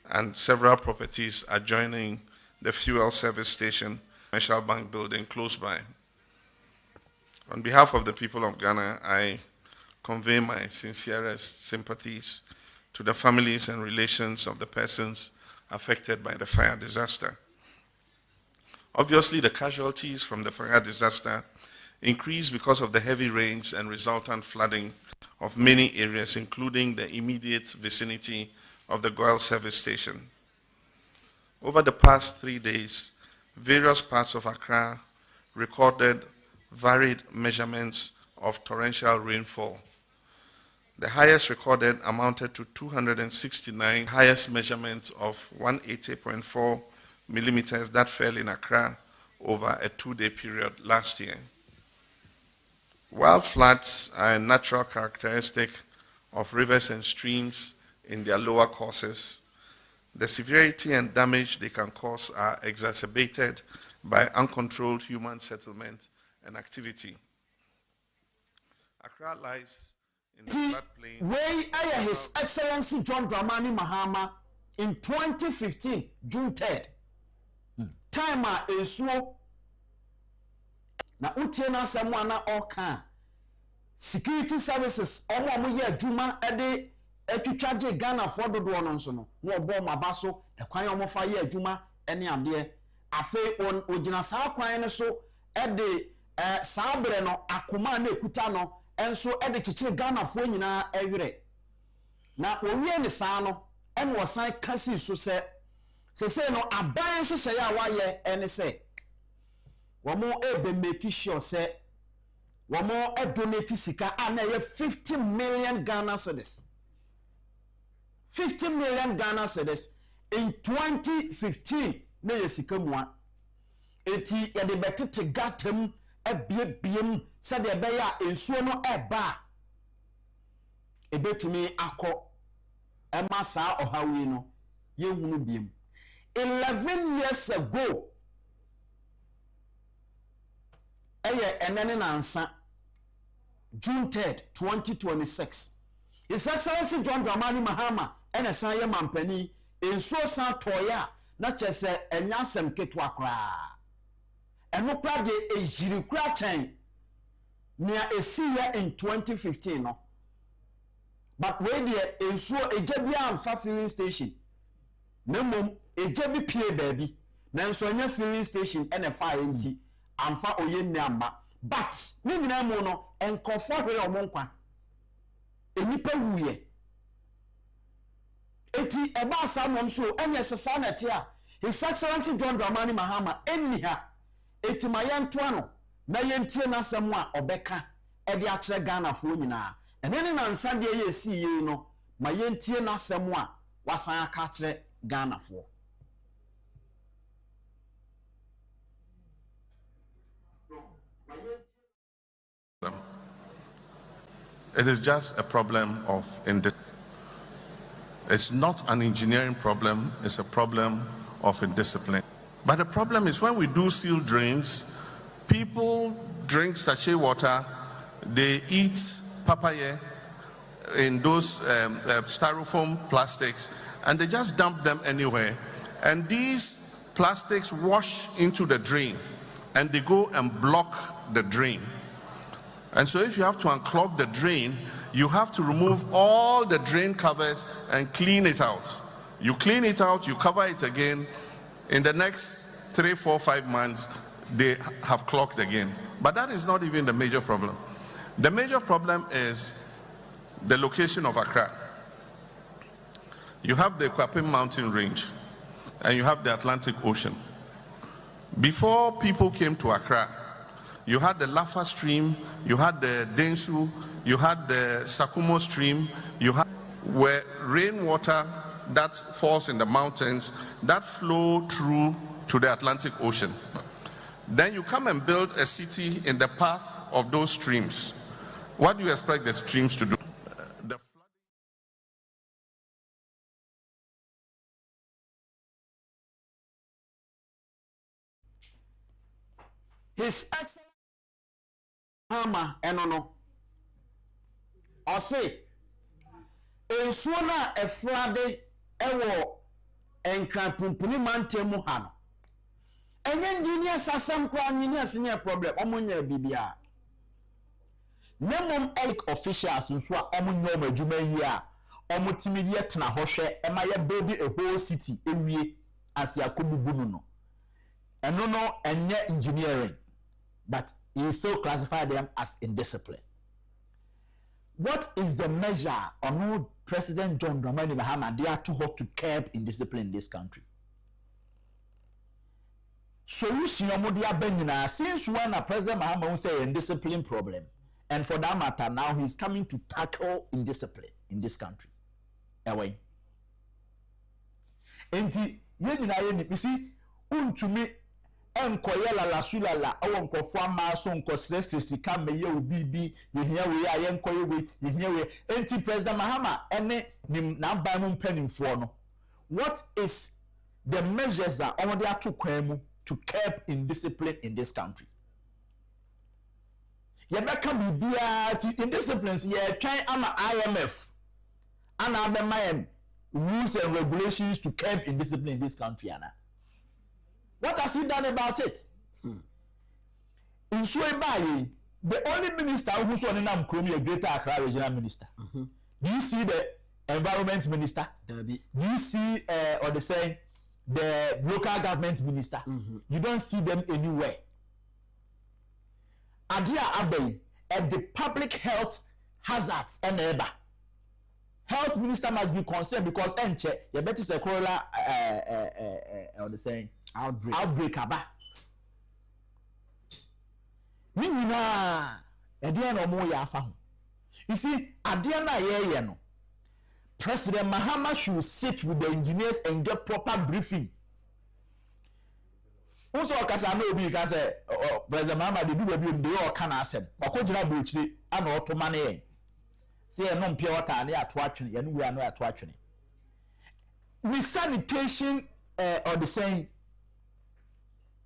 and several properties adjoining the fuel service station, commercial bank building close by. On behalf of the people of Ghana, I convey my sincerest sympathies to the families and relations of the persons affected by the fire disaster. Obviously, the casualties from the fire disaster increased because of the heavy rains and resultant flooding of many areas, including the immediate vicinity of the oil service station. Over the past 3 days, various parts of Accra recorded varied measurements of torrential rainfall. The highest recorded amounted to 269, highest measurement of 180.4 millimeters that fell in Accra over a 2-day period last year. While floods are a natural characteristic of rivers and streams in their lower courses, the severity and damage they can cause are exacerbated by uncontrolled human settlement and activity. Accra lies in the floodplain. Way His Excellency John Dramani Mahama in 2015, June 3rd. Time is so. Na utie na semwa na oka security services omo ye adwuma ede atwitwaje Ghana for dodo no nso no wo bo maba so ekwan omo fa ye adwuma ene ade afe ogina saa kwan ne so ede saabre no akoma na ekuta no enso ede chichire Ghana fo nyina ewere na owie ne saa no ene wosan kasi so se no aban hyehyɛ ya waye ene se womo ebe make sure se womo donate sika ana ye 50 million Ghana cedis 50 million Ghana cedis in 2015 na ye sika mua eti ye de betete gatem ebiebiem se de be ya ensuo no eba ebetimi akọ ema saa ohawi no ye hunu biem 11 years ago enene nansa June 3rd 2026 His Excellency John Dramani Mahama ene san ye mampani enso san toya na chese enyasem ketwa kra eno kra de ejiri kra chen nia esiye in 2015 no but we de enso ejabia amfa filling station nemom ejabi pie baby na enso anya filling station ene fa enti amfa OHENE amba but ni nyina mu no enkofo hwere omonkwa enipa wuye eti eba asamom so enye sesa na te a His Excellency John Dramani Mahama eniha eti mayanto ano na yentie na asem a obeka ede a kire Ghana fo nyina enene na nsa de ye si yi no mayentie na asem a wasan aka kire Ghana fo. It is just a problem of indiscipline. It's not an engineering problem, it's a problem of indiscipline. But the problem is when we do seal drains, people drink sachet water, they eat papaya in those styrofoam plastics, and they just dump them anywhere. And these plastics wash into the drain, and they go and block the drain. And so if you have to unclog the drain, you have to remove all the drain covers and clean it out. You clean it out, you cover it again. In the next 3, 4, 5 months, they have clogged again. But that is not even the major problem. The major problem is the location of Accra. You have the Pein mountain range, and you have the Atlantic Ocean. Before people came to Accra, you had the Lafa stream, you had the Densu, you had the Sakumo stream, you had where rainwater that falls in the mountains that flow through to the Atlantic Ocean. Then you come and build a city in the path of those streams. What do you expect the streams to do? The His Excellency Mahama enono ose ensuo na efrade ewo enkrapumpuni mantemu ha no enye engineer sasam kwa engineers nye problem omunya bibia nemom officials nso a omunya omadwuma yi a omutimi ye tena hohwe ema ye build a whole city ewie asiakobubunu no eno no enye engineering, but he still classify them as indiscipline. What is the measure on President John Dramani Mahama they are too hot to curb indiscipline in this country? Solution since when President Mahama will say indiscipline problem, and for that matter now he's coming to tackle indiscipline in this country. Away. And you see, untumi enkoye la sulala awo nkofo amaso nkosrestre sika meye obibi yehia we aye nkoye we yehia we enti President Mahama ene na ban mu mpanimfo no. What is the measures that on they are to kwemu to curb indiscipline in this country? Yebeka bibia ti indisciplines ye twan ama IMF ana abema rules and regulations to curb indiscipline in this country ana. What has he done about it? In Suebayi, the only minister who's on in Amkromi, a greater Accra regional minister. Do you see the environment minister? Do you see or the saying the local government minister? You don't see them anywhere. Adia Abbey at the public health hazards and ever. Health minister must be concerned because enche you better say cholera or the saying outbreak aba. Minina edia no mo ya afa ho. You see adia na ye no. President Mahama should sit with the engineers and get proper briefing. Also okasa na obi ka say President Mahama dey do baby dey o kana asem. Okojira brochire ana otoma na yen. Say no pure water na ato atwene ye no wi ano ato atwene. We sanitation or the saying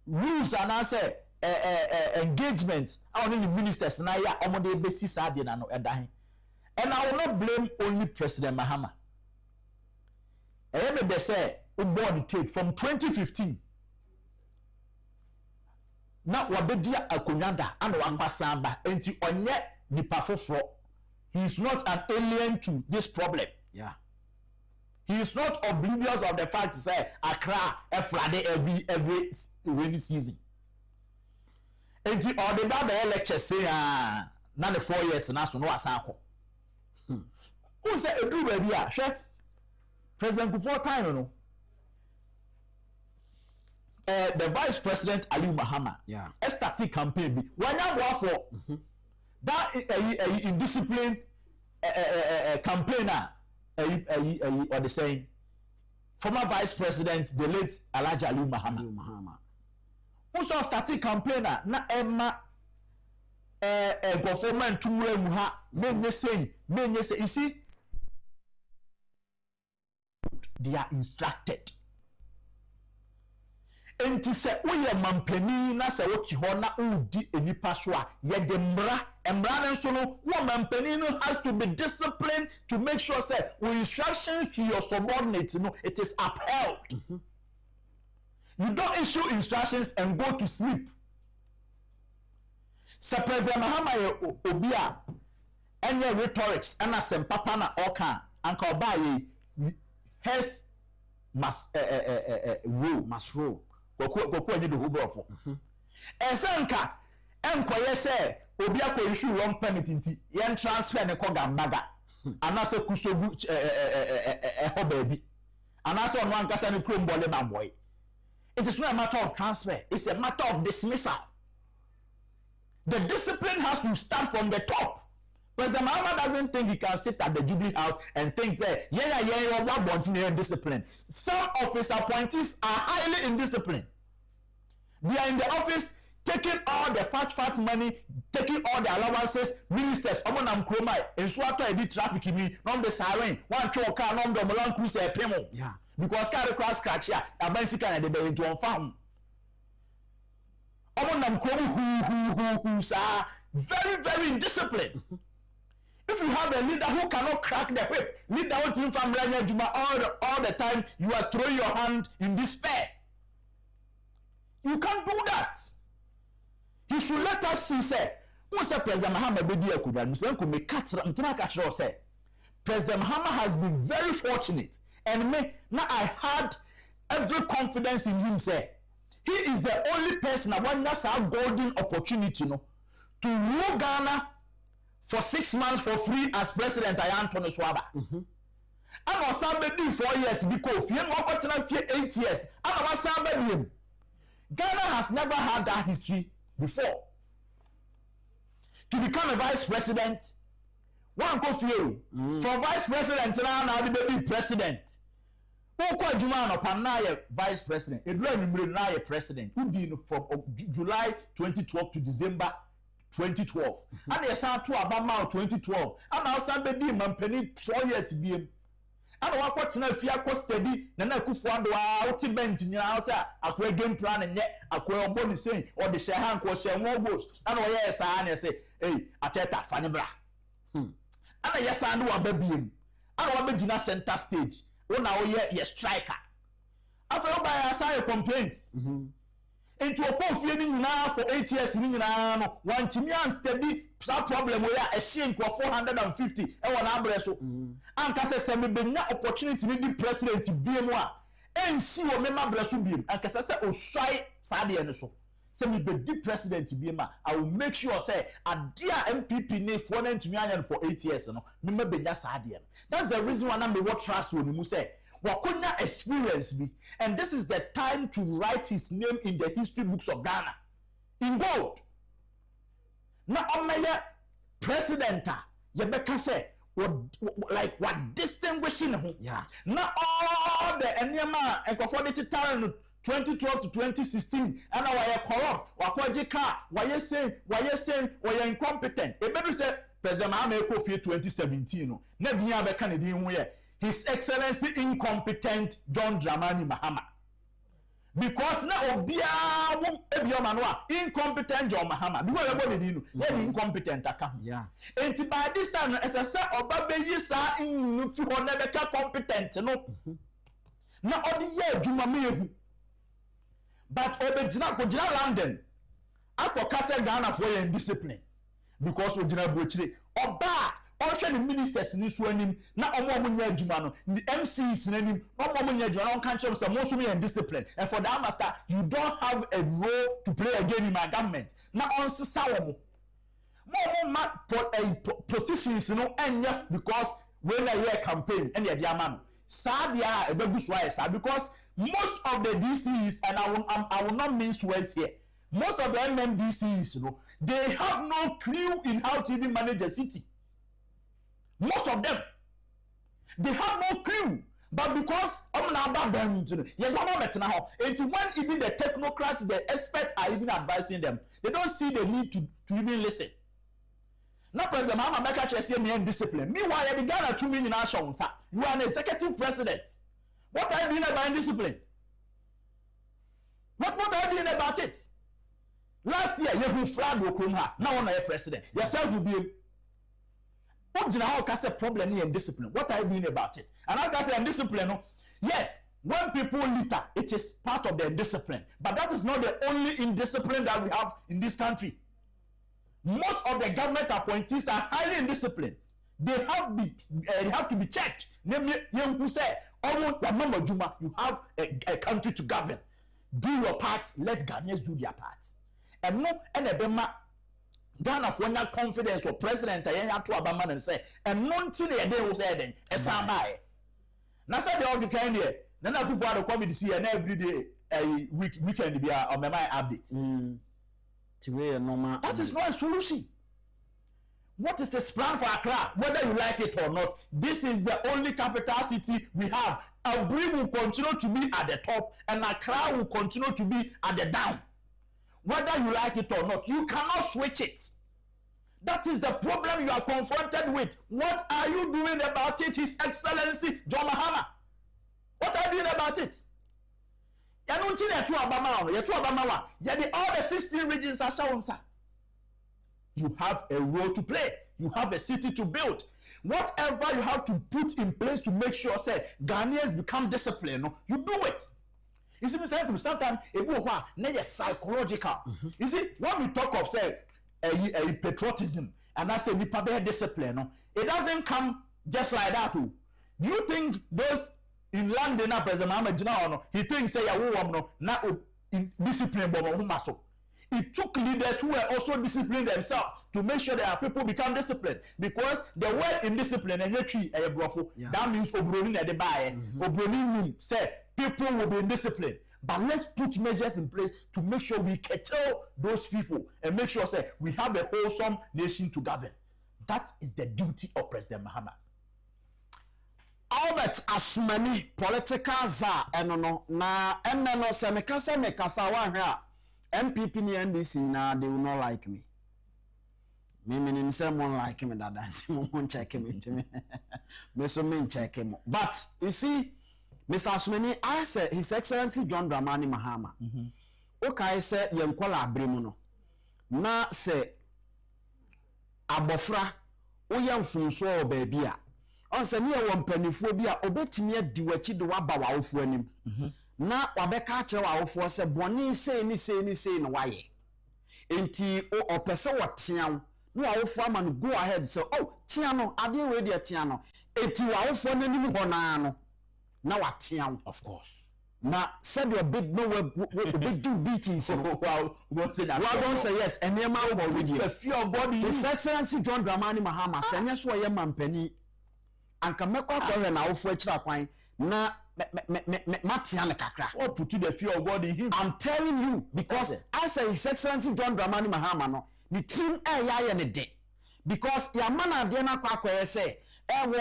rules and answer engagements on the ministers na ya omode besi saade na no edahin. And I will not blame only President Mahama. I remember say born tape from 2015. Na wabedia akonyanda ana wankasamba enti onye nipa foforo. He is not an alien to this problem. Yeah. He is not oblivious of the fact say Accra a flood every rainy season. And the or the Bible lecture say na the 4 years na so no asanko. Who say e do baby a hwe President before time no. The Vice President Ali Mahama started campaign bi. Wanya bo for that indiscipline campaigner or the saying former Vice President the late Alhaji Ali Mahama who so started campaigner na Emma government to mu ha menye say you see they are instructed. Enti se woye mampani na se woti ho na udi enipa so a ye de mra nso no wo mampani no has to be disciplined to make sure say with instructions to your subordinates no it is upheld. You don't issue instructions and go to sleep. Sir President Mahama obia enye rhetorics and asem papa na oka anka obaye has must roll Koko any the Hubrofo. Esanka, enquire say, Obiako issue wrong permit inti, yen transfer ne koga maga, and as a kusobu baby, and as on one casani chrome boy. It is not a matter of transfer, it's a matter of dismissal. The discipline has to start from the top. President Mahama doesn't think he can sit at the Jubilee House and think, say, what wanting discipline. Some of his appointees are highly indisciplined. They are in the office taking all the fat money, taking all the allowances, ministers, Omonam Kromai, and Swato edit traffic in me, non the siren, one choke car, non the Molan Cruise Pemo. Yeah. Because car cross scratch here, a bicycle and the bay into a farm. Omonam Kromu who's are very indisciplined. If you have a leader who cannot crack the whip, leader won't even from Juma all the time, you are throwing your hand in despair. You can't do that. He should let us see, say, who said President Mahama Bedia could have say, President Mahama has been very fortunate, and now I had every confidence in him, say, he is the only person I want us a golden opportunity to rule Ghana for 6 months for free as president. I am Tony Swaba. I was somebody 4 years because you know 8 years. I was somebody. Ghana has never had that history before. To become a vice president, one confused for vice president now the baby president. Who called Juma no vice president? It ran now a president. Who did from July 2012 to December 2012. And they saw to Obama 2012. And now somebody mampeni 4 years BM. And what what's na fia cost steady, Nana Akufo-Addo out bent in your house, a game plan and yet a queer body saying, or the Shahan was share more goals. And oh yes, I say, hey, Ateta Fanibra. And yes, I know a baby. And what Bejina center stage. Oh now, yeah, striker. After all, by a side complaints. into a conflict now for 8 years in Inano, one Timian steady problem where a shame for 450 and one abreso. And Cassa send me the opportunity to be president to be more and see what member bresu beam and Cassa or shy Sadi and so. Send me the president to be ma. I will make sure say a dear MPP name for them to me for 8 years. No, remember Benya Sadi. That's the reason why I'm the what trust when you say. Wakuna experience me, and this is the time to write his name in the history books of Ghana in gold. Now, my president, Yebeka say, what distinguishing him? Yeah. Now all the Enyama and Kofodity talent 2012 to 2016, and now I corrupt. Wakwajika, why you saying, why you incompetent? A better say President Mahama Kofi 2017. Never be Canadian way. His Excellency incompetent John Dramani Mahama. Because now incompetent John Mahama. Before you go incompetent account. Yeah. And by this time, as I said, Obabe Yisa in Nebeka competent. No. Now all the year Jumame. But Obejina Kojina London. Ako Kase Ghana for your discipline. Because Ojina Bochile. Oba. Also the ministers in this one na omo adwuma the MCs in him omo adwuma on country some most and discipline and for that matter you don't have a role to play again in my government na on sisa wo mo positions no enya because when I hear campaign and the man sadia ebegu so esa because most of the DCs and I will not mince words here, most of the MMDCs they have no clue in how to even manage a city. Most of them, they have no clue. But because when even the technocrats, the experts are even advising them, they don't see the need to even listen. Now, President Mahama Meka say me discipline. Meanwhile, you began 2 million nations. You are an executive president. What are you doing about indiscipline? What are you doing about it? Last year, you flagged Okrumha. Now, on a president, yourself will be. What do you say problem here in discipline? What are you doing about it? And I can say discipline. Yes, when people litter, it is part of their discipline. But that is not the only indiscipline that we have in this country. Most of the government appointees are highly indisciplined. They have to be checked. Namely, who say, you have a country to govern. Do your part. Let Ghanaians do their part. And no, and Ghana for your confidence or president I to Obama and say and nothing a day was said a sambai. Now said all the kind here. Then I go for the comedy see and every day a weekend be on my updates. That is not a solution. What is this plan for Accra? Whether you like it or not, this is the only capital city we have. Abri will continue to be at the top and Accra will continue to be at the down. Whether you like it or not, you cannot switch it. That is the problem you are confronted with. What are you doing about it, His Excellency John Mahama? What are you doing about it? All the 16 regions are shown, sir. You have a role to play. You have a city to build. Whatever you have to put in place to make sure, say, Ghanaians become disciplined, you do it. You see, sometimes it's psychological. You see, when we talk of say a patriotism and I say nipa discipline, it doesn't come just like that. Do you think those in London, he thinks say not discipline? It took leaders who were also disciplined themselves to make sure that people become disciplined. Because the word indiscipline and that means obronin at the buy. Obronin say people will be indisciplined. But let's put measures in place to make sure we curtail those people and make sure say we have a wholesome nation to govern. That is the duty of President Mahama. Albert Asumani, political czar, no se mekasa wa here. MPP ni NDC na they will not like me. Me say won't like me that won't check me. Me so me check him. But you see, Mr. Asumani, I said His Excellency John Dramani Mahama. Okay, say yenkola abremu no. Na say abofra oyam funso obebia. On say ne won panifo bia obetimi adi wachi de waba wa ofu anim. na wabɛka akyerɛ awofo se bɔne sei no waye enti o pese wɔteaw na awofo ama no go ahead so oh tea no ade we de tea no enti awofo nanim hɔ na wateaw of course na said your big no big do beatings so wow don't say yes and near my with the fear of God His Excellency John Dramani Mahama senya so ye mampani anka mekwa kwa na awofo akira kwan na matia ne kakra what put the fear of God in him I'm telling you because as His Excellency John Dramani Mahama no the team ya ne de because ya mana de na kwa say said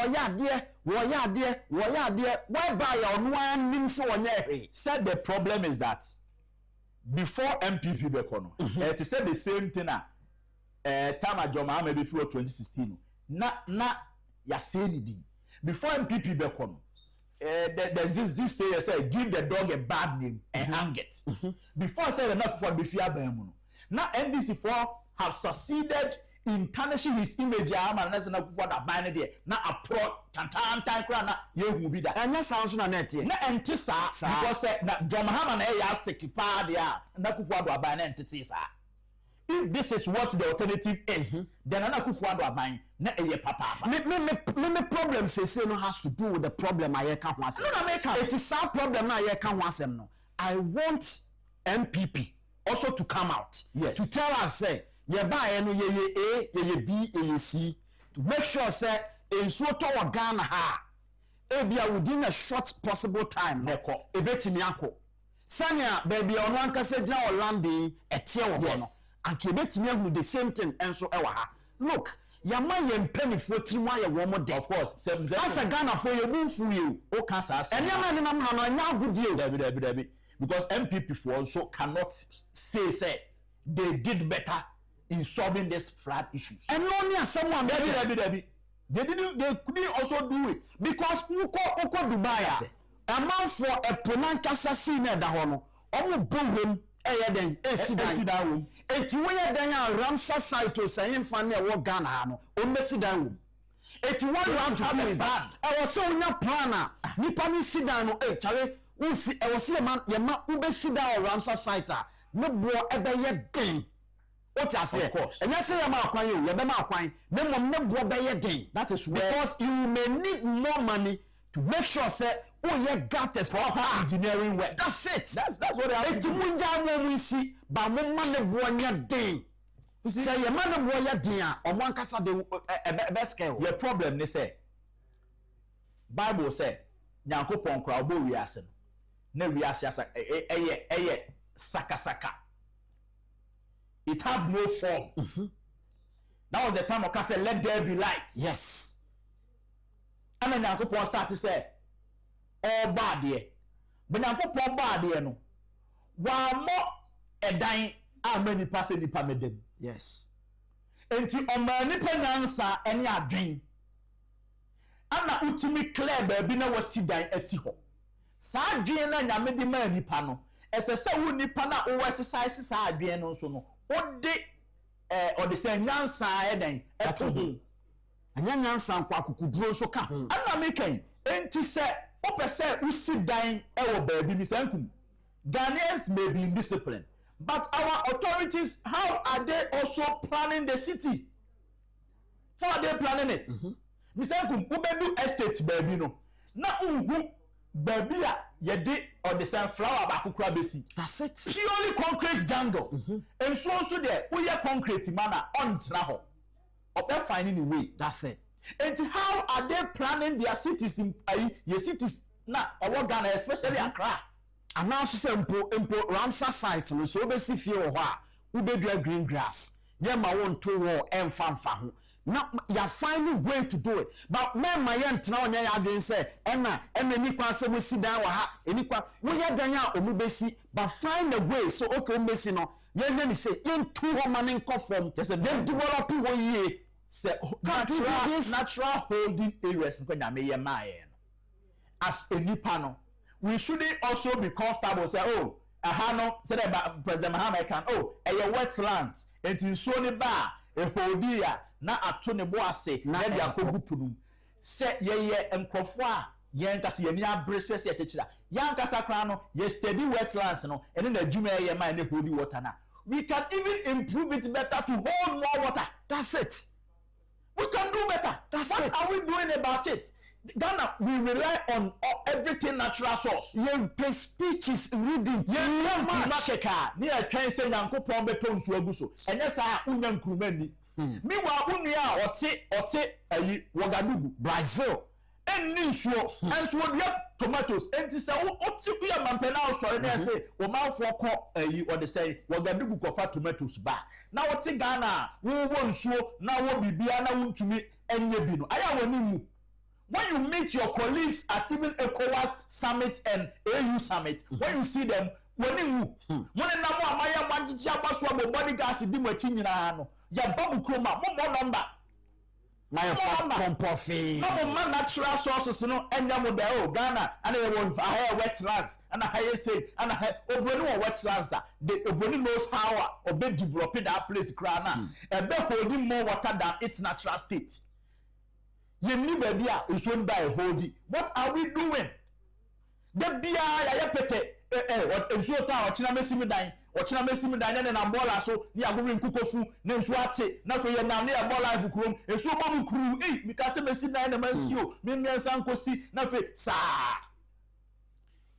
the problem is that before MPP bekono it said the same thing time Ajoma maybe before 2016 na ya say ni before MPP bekono there's this say give the dog a bad name and hang it before say not for before ben now NDC4 have succeeded in tarnishing his image ama na na kufa da ban there na apro tantan kra na yehu bi da anya sound na net na enti sa because na John Mahama na ya stick pa there na kufa do aban na enti sa if this is what the alternative is then na kufa do aban na eye papa me problem say no has to do with the problem I can ho asem no make it is our problem na I can ho asem no I want MPP also to come out to tell us say ye buy no ye A ye B ye C to make sure say ensuo to wa Ghana ha e bia within a short possible time neko ebetimi akọ sanya baby ono anka se gina o landing etie wo no anka ebetimi ahu the same thing enso e wa ha look yama ye mpanifo tirimu aye wo mo de of course asa Ghana for ye bufu ye o kan sa enya na nam ha no anya agudie dabi because MPP for also cannot say they did better in solving this flood issues. And only as someone they couldn't also do it because uko Dubai a man for a pronankasa senior da hono omo bohom eden esidan enti we dan ya Ramsar site to sayin fan na wo Ghana no o mesidan wo enti what you have to do is that I was so nya plan nipa ni sidan no chare usi e was man ye ma ubesidan o Ramsar site no bo ebeye den. What I say, of course. And you say I'm a coin, you be my coin. Then mom no go buy thing. That is where because you may need more money to make sure say oh you got this proper engineering work. That's it. That's what I have to do. Munja mo see, but mo man no go nya thing. You see, say your man no go nya thing. On one kasa de best scale. Your problem they say. Bible say, Nyankopon kra obo wiase no. Na wiase asa eye saka. It had no form. That was the time of said, let there be light. Yes. And then Nyankopon start to say, all bad here. But Nyankopon bad here no. Wa mo edan a many pass ni pa medem. Yes. Enti o ma ni pa nyansa ene adwen. Ana utimi clear ba bi na wasi dan asi ho. Sa adwen na nyame di ma nipa no. Ese se wo nipa na o exercise sa adwen no so no. Or the same nyansa eden eto ho anya nyansa kwa akukuduro so ka ho ana meken enti se opese usi dan e wo baabi ni sankum Ghanaians may be indisciplined but our authorities how are they also planning the city? How are they planning it? Ni sankum ubedu estate baabi no na unhu baabi a yede or the same flower bakukura besi. That's it. Purely concrete jungle. And so there, we are concrete manner on travel. Or they're finding a way. That's it. And how are they planning their cities in your cities now? Or Ghana, especially Accra. And now so simple Ramsar site no so be see fie we be do green grass. Ye ma won to war en fanfa. Now you find a way to do it, but men my aunt now you have say, Emma, any kwase we sit down ha, any kwa we ya danya omubesi, but find a way so okay omubesi no. Ye then say in 2 woman in conform, then develop one year. Say natural holding areas as a nipano. We shouldn't also be comfortable say oh ahano said about President Mahama can oh a wetlands and in Sony bar a holdia na ato ne bo ase na dia kogu punum se ye enkrofo a yen kasa ye ni abre stress ye chechira yan kasa kra no ye steady wetlands no ene na adwuma ye man ne holy water na we can even improve it better to hold more water. That's it. We can do better. What are we doing about it? Ghana, we rely on everything natural source. Young speeches reading too much. Near train saying Uncle Pombe Tons Waguso. And yes, I unyan Krumeni. Meanwhile, Unia or Wagadugu, Brazil. And Ninswo, and so tomatoes. And this is what we are Mampena, so I say, or mouth for call or they say, Wagadugu for tomatoes back. Now what's in Ghana? We won't show now what be Biana to me and Yabino. I am when you meet your colleagues at even ECOWAS summit and AU summit, when you see them, when you Maya Manjia body gas, Dimachino, ya Babu Kroma, more number. My pompofi. No man natural sources, and Yamodeo, Ghana, and I have wetlands, and I say, and I have wetlands. The Oboni knows how or be developing that place, Krana, and be holding more water than its natural state. Yemni babia is won by holding. What are we doing? The bia ya pete what enso ta o china mesimi dan na bola so ni agowe nkukofu na enso ate na so ye nam na ya bola life krom enso bobu kru because mesi dan na mansio me nsan kosi na fe sa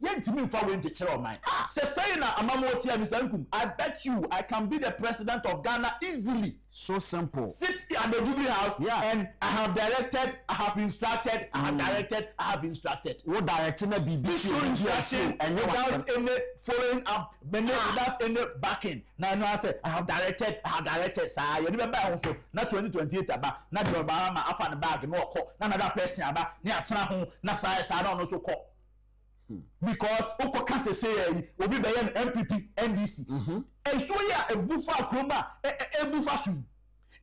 yentimi mfa we nchekere o man say na amamoti ya Mr. Nkum, I bet you I can be the president of Ghana easily. So simple. Sit at the Jubilee House, and I have directed, I have instructed, I have directed, I have instructed. What directing a BBC instructions and without any following up, without any backing. Now I say I have directed, sir. You remember also not 2028 about not the Obama afa the bag no call, another person about near Tana na say I don't also call. Because Oko Kase say obi be MPP NDC. And so ya a buffer kroma a buffer su.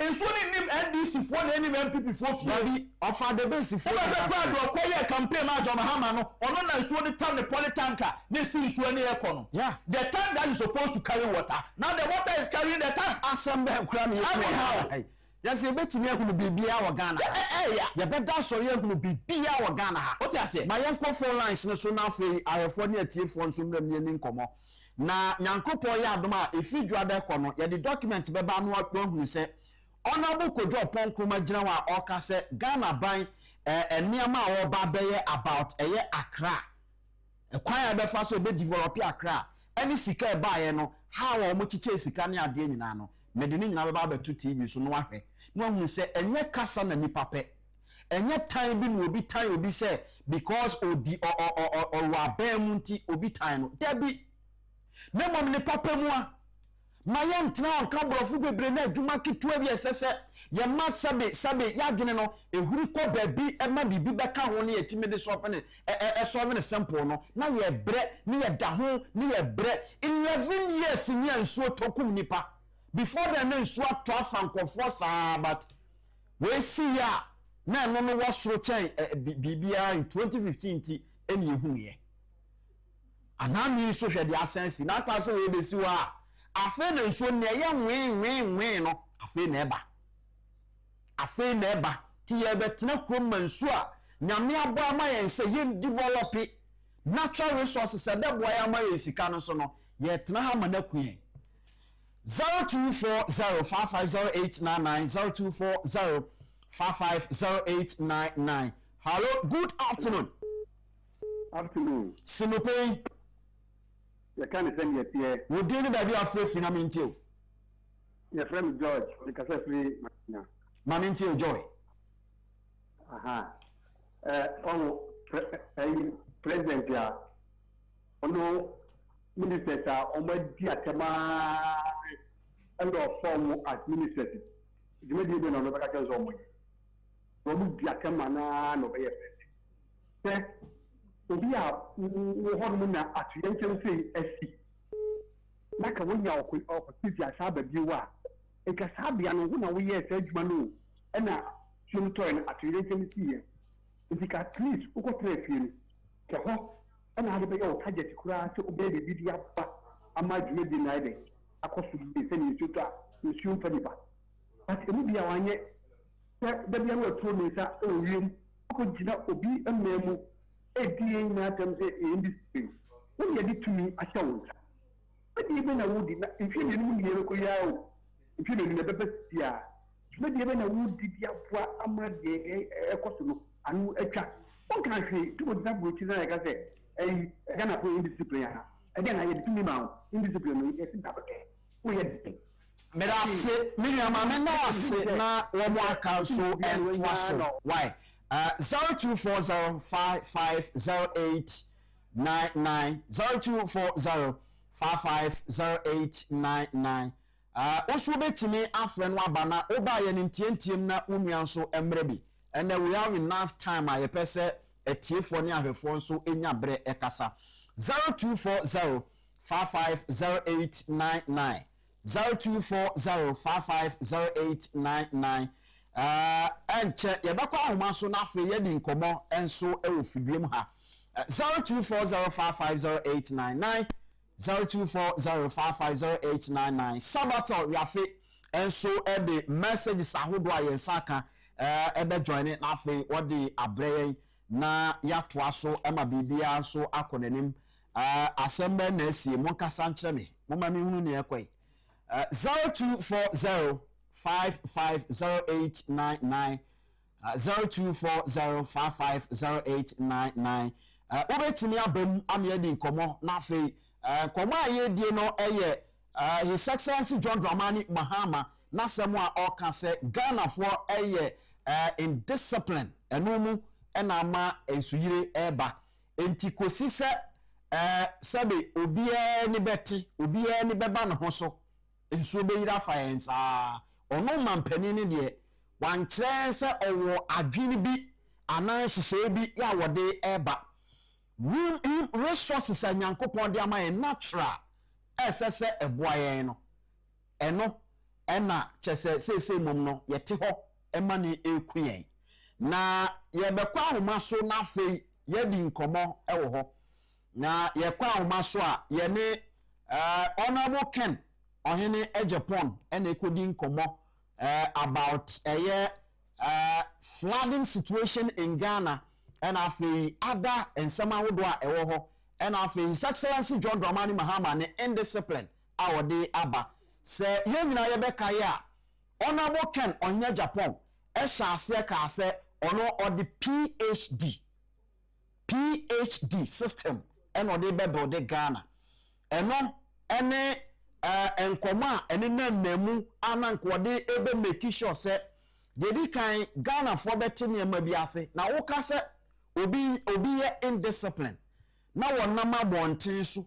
And so ni NDC for any MPP for free offer the base for the campaign ma John Mahama no ono na so the time the polytanker na see so any econo. Yeah. The tank that is supposed to carry water. Now the water is carrying the tank. Assemble kra me how. Yes, you bet me who be our Ghana. You bet that's sorry who be our Ghana. What you say? My uncle phone lines no so now free. I have 4 year phone so me komo. Na nyankopo ya adoma if you draw that kono ya the document be ba no akpo say honorable Kojo Pon Kruma gina wa oka say Ghana ban niam a wo ba beye about eye Accra. E kwan ya be fa so be develop Accra. Any sika e ba ye no how wo mo chiche sika ne ade nyina no medini nyina be ba betu TV so no ahwe. No hu say enye kasa na nipa pe. Enye time bi no obi time obi say because odi or wa ba mu nti obi time no. Debi na mom ne papa mu a mayan tna on ka brofu bebre na adwuma ketua bi esese ye ma sabe ya dwene no ehuru ko baby e ma bibi beka ho ne yetime de so ne so ne simple no na ye bre ne ye da ho ne ye bre 11 years ni ansuo tokum nipa before the na ansuo to afankofo sa but we see ya na no no wasoro chen bibia in 2015 ti eni ehu ye anami so hwe de asensi na ka se we besi wa afe na nso ne ye wen no afe na eba ti ye betena krom manso a nyame abo ama ye se ye develop natural resources e de boy ama ye sika no so no ye tena ha ma na kuye 0240550899 0240550899. Hello, good afternoon. Afternoon. Sinopay. You can't send your peer. We didn't have your free Mamintio. Your friend George, because I free Mamintio Joy. Aha. President, yeah. Oh, no, ministers are on my dear Tema and or form administrative. You may be on the vacations on me. Romu Diakamana, no way. Obi a wo na atuyenche sei asi na ka wonya opportunity asaba biwa e ka sabia no ho na wo ye sa adwuma no e na twumto na atuyenche sei e ka at least wo ko trafie ke ho e na ade be yo target kura se obe de bidia ba ama dwuma di na ide akoso bi se ni tuto a nsuo fa nipa but emu bia wanye da bia no to no sa o wiem ko gina obi ememu ADA na terms in this. When you did to me, I shall. But even a woody, if you didn't hear a if you didn't have a but even a wood did ya amade a costume and a chat. What can I say? Two examples, which is like I said, a Ghana for indiscipline. Again, I had 2 months indiscipline. Yes, we had the Merase Miriam Amena say na wo mo aka so entwaso why 0240550899 0240550899 osu betimi afre no aba na oba ye ntientiem na unua so emre bi and we have enough time aye pese etiefo ne ahwefo so enya bre ekasa 0240550899 0240550899 enche yebekwa ahoma so na afi yedi nkomo enso ewo fidiem ha 0240550899 0240550899 sabato yafe enso ebe messages ahodo ayensaka ebe join na afi wodi abrey na yatoa so ema bibia so akonanim asembe na esie monkasa nkyere me moma me hunu ne ekoi 0240550899 0240550899 obetimi abam amyedi nkomo na afi nkomo ayedie no eye His Excellency John Dramani Mahama na semo a oka se Ghana for eye indiscipline enomu ena ama ensuyire eba enti kosi se sabe obiye ni beti obiye ni beba ne ho so ensu beyira fayensa ono mampani ne de wan kire se owo adwini bi anan hihye bi ya wode eba resources anyankopon de ama natural esese eboayen no eno ena chese sese mom no yete ho ema ne ekuyen na yebekwa ahoma so na afei yedi nkomo ewo ho na yekwa ahoma so a ye ne honorable Ken OHENE Agyapong ena ekodi nkomo about flooding situation in Ghana and afei other ensema wodo a ewo ho and afei His Excellency John Dramani Mahama ne indiscipline awode aba se ye nyina yebeka ya honorable Ken OHENE Agyapong ase ka se ono or the PhD system and or the bebo de Ghana eno ene enkoma ene nanamu ananko de ebe make sure se dedi kan Ghana for beti ne ma biase na wo ka se obi ye indiscipline na wonam abonten so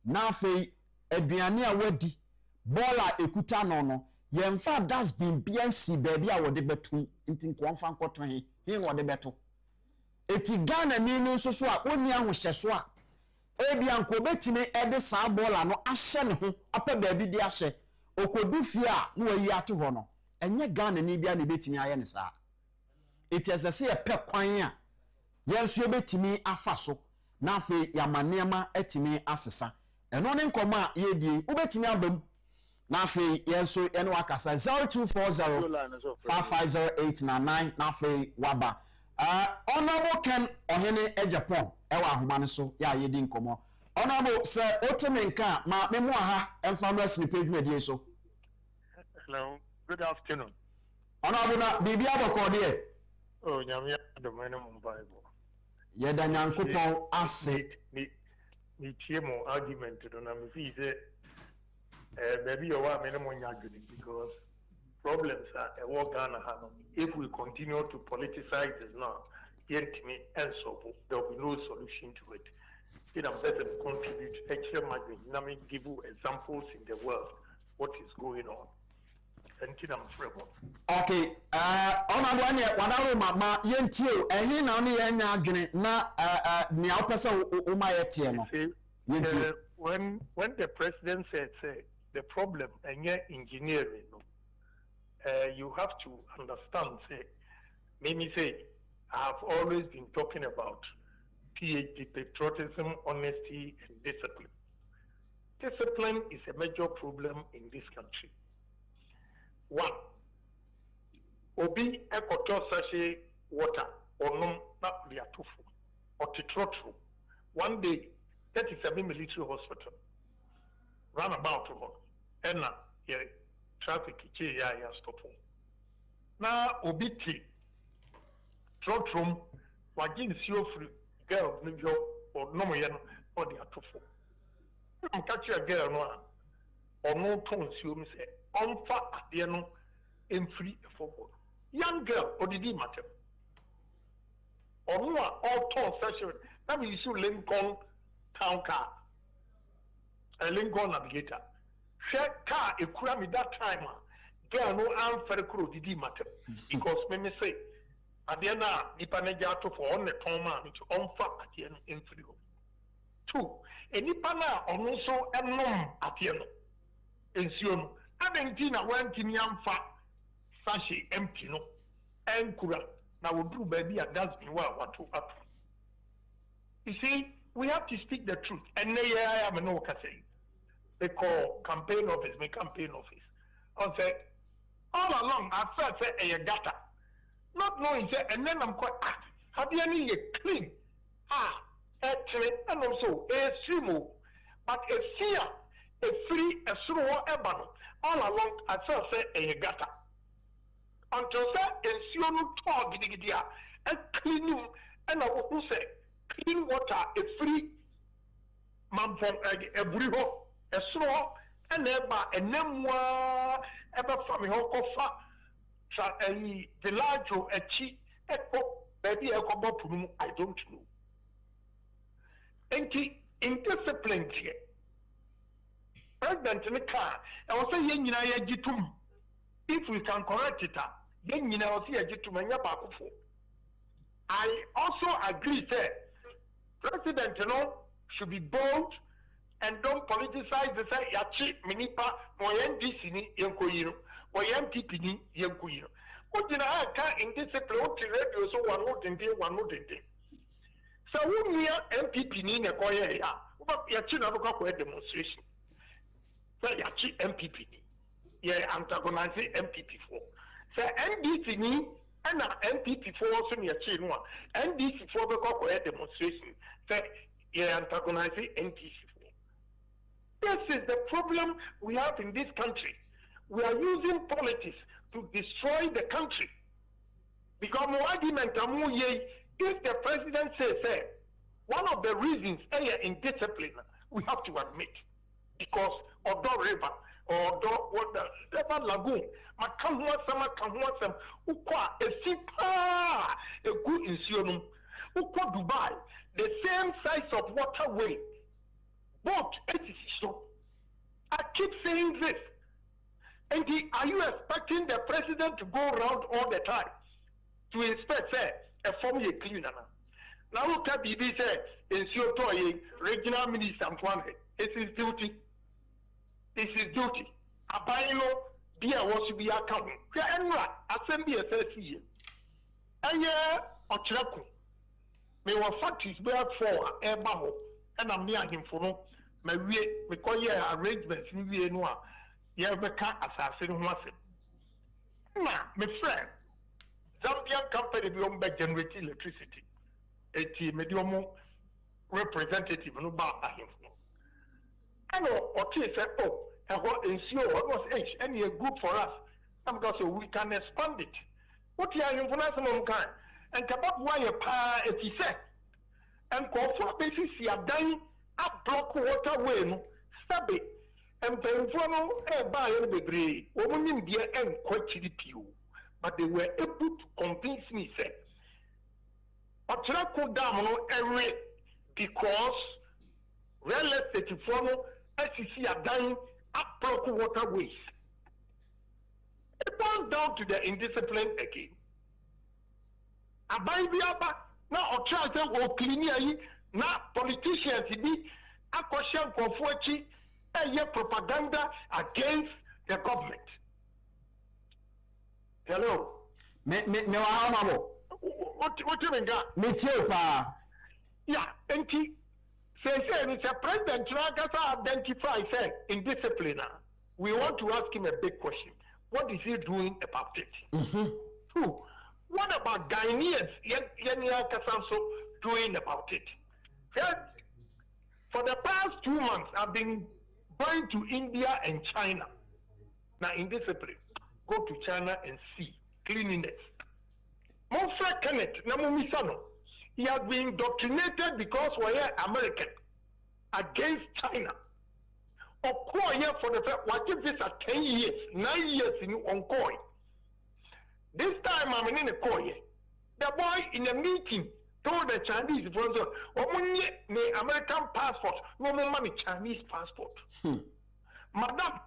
na afei aduane a wadi bola ekuta no yemfa dustbin biansi baby a wode betu nti nkonfa nkoto he wode beto eti Ghana ni no so so a oni ahohyeso a ebia nko betime ede saa bola no ahye ne ho apa baby di ahye okodu fie a no wayi ato ho no enye Ghana ni bia ne betime aye ne saa eti asese ye pe kwan a yenso betime afa so na afi yamanema etime asesa eno ne nkoma ye die ubetime abam na afi yenso eno akasa 0240550899 na afi waba honorable Ken OHENE Agyapong ewa ahoma ne so ya yedi nkomo honorable se otime nka ma memo aha emfamous ni page media so. Hello, good afternoon. Honorable na bibia bokode Oh, nyamia do mene mo Bible. Yeda nyankopon ase ni tie mo argument do na me fi say baby you wa mene mo nyadwene because problems are Ghana have. If we continue to politicize this now, there will be no solution to it. It am better to contribute extra margin. Let me give you examples in the world what is going on. Okay, ona wadaro mama yentie ehi na oni yenya adwene na nia opese o ma yetie no yentie when the president said say the problem enye engineering no you have to understand say maybe say I have always been talking about PhD, patriotism, honesty and discipline. Discipline is a major problem in this country. One, obi ekoto sachet water onum na liatufu or Titrotro. One day, 37 military hospital. Roundabout to her. And now, traffic, stop. Now, Obiti, Trotrum, Wagin Sio free, girl, New York, or Nomoyan, or the Atufo. I'm catching a girl, or no tone, you say, on fat, the no, in free football. Young girl, or did it matter? Or no, all tone session, that means you Lincoln town car, a Lincoln navigator. Share car, a crummy that time, girl, no arm for the crew, did it matter? Because me say, at the end, Nipanajato for on the town man, it's on fat at the end in free. 2. Any pana or no so and nom at the end. And so, Abentina went in young fat, sashi empty no, and kura. Now we do baby a dustbin what to up. You see, we have to speak the truth. And I am no say. They call campaign office, my campaign office. I said, all along, I felt a gata. Not knowing that, and then I'm quite have you any clean? And also a stream, but a fear, a free, a slow ebano. All along, I felt a gata. Until that, and see you talk, and clean you, and I will say, clean water, a free man from a briho, a slow, and ever, a memoir, ever from a hokofa, a villaggio, a cheat, a pop, baby, a cobopum, I don't know. And indisciplined here. President in the car, I was saying, if we can correct it, then you know, see a gentleman. I also agree that President, should be bold and don't politicize the say, Yachi, Minipa, Moyen Yankoyino, or MPP Yankoyino. What did I can't indiscipline to radio so one more than day, one more than day. So we near MPP Nina Koya, but Yachina demonstration. So Yachi MPP. Antagonizing MPP4. So NDC ni and MPP4 also near Chinua. NDC4 the demonstration. So antagonizing NDC4. This is the problem we have in this country. We are using politics to destroy the country. Because more argument if the president says one of the reasons in discipline we have to admit because of the river or the river lagoon, ukwa a good insurance, ukwa Dubai, the same size of waterway, boat so. I keep saying this. And are you expecting the president to go around all the time to inspect a form you clean? Now look at BBC ensure to regional minister Antoine. It's his duty. It's his duty. Abayino be a was to be accounting. Assembly SSC. And Ochraku. May one factories bear for a bubble, and I'm near him for no. My we call you arrangements in the noir. You have a car assassin once. My friend, Zambian company beyond by generating electricity. A medium representative no bar him. I know, okay, said, oh, I want ensure what was H, and you're good for us. I'm going to say we can expand it. What you are in for kind? And about why a pa if he said, and call for basis, you are dying up block waterway, no, stab it. And then for buy the degree, woman in the end quite cheap you. But they were able to convince me, said, but Trako down every because real estate for SEC are dying up block waterways. It boils down to the indiscipline again. A baby now or try to go clean now politicians be a question for 40 a propaganda against the government. Hello. What you mean, God? Me too, pa. Yeah, and he says it's a president to identify indiscipline. We want to ask him a big question. What is he doing about it? 2. What about Ghanaians? doing about it? First, for the past 2 months, I've been going to India and China. Now, in discipline, go to China and see cleanliness. Monfra Kenneth, Namumisano, he has been indoctrinated because we're American against China. Okoye for the fact, what if this are 10 years, 9 years in Onkoi? This time I'm in a Koye. The boy in a meeting told the Chinese friends, the American passport, no more money Chinese passport. Madam,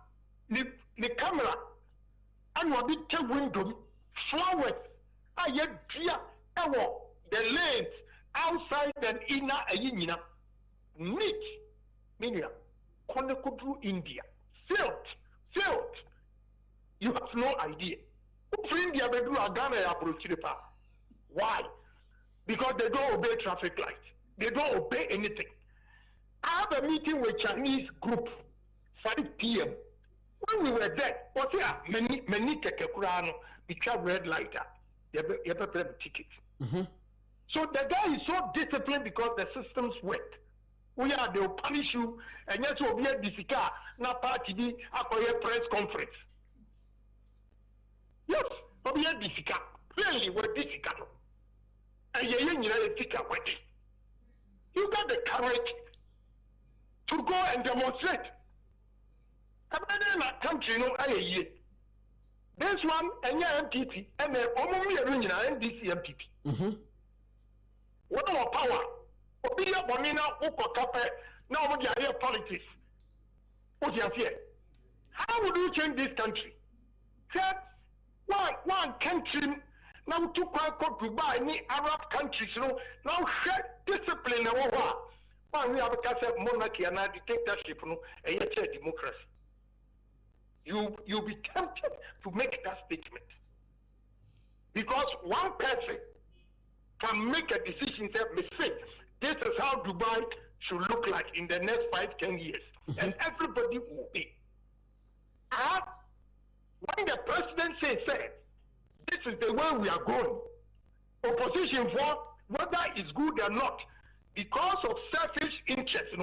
the camera, and what did the window, flowers, I yet dear, the lanes outside and inner a yinina. Neat, meaning, Konekudu, India. Failed. You have no idea. India, they do a Ghana approach. Why? Because they don't obey traffic lights. They don't obey anything. I have a meeting with Chinese group, 5 p.m. When we were there, was there many kekekurano become red lighter. You have to pay the ticket. So the guy is so disciplined because the systems work. They will punish you, and yes, will be a disika, not party be a press conference. Yes, will be a disika. Clearly, we're disika. And you got the courage to go and demonstrate. In a country, no, this one, and your MPP, and the Omumi NDC MPP. What more power? Be a bonina, now we are here politics. What you fear? How would you change this country? One country now to Dubai, any Arab countries, now share discipline. Why we have a monarchy and a dictatorship, and yet democracy. You'll be tempted to make that statement because one person can make a decision, say, mistake. This is how Dubai should look like in the next 5-10 years, and everybody will be. When the president says, this is the way we are going, opposition for whether it's good or not, because of selfish interest,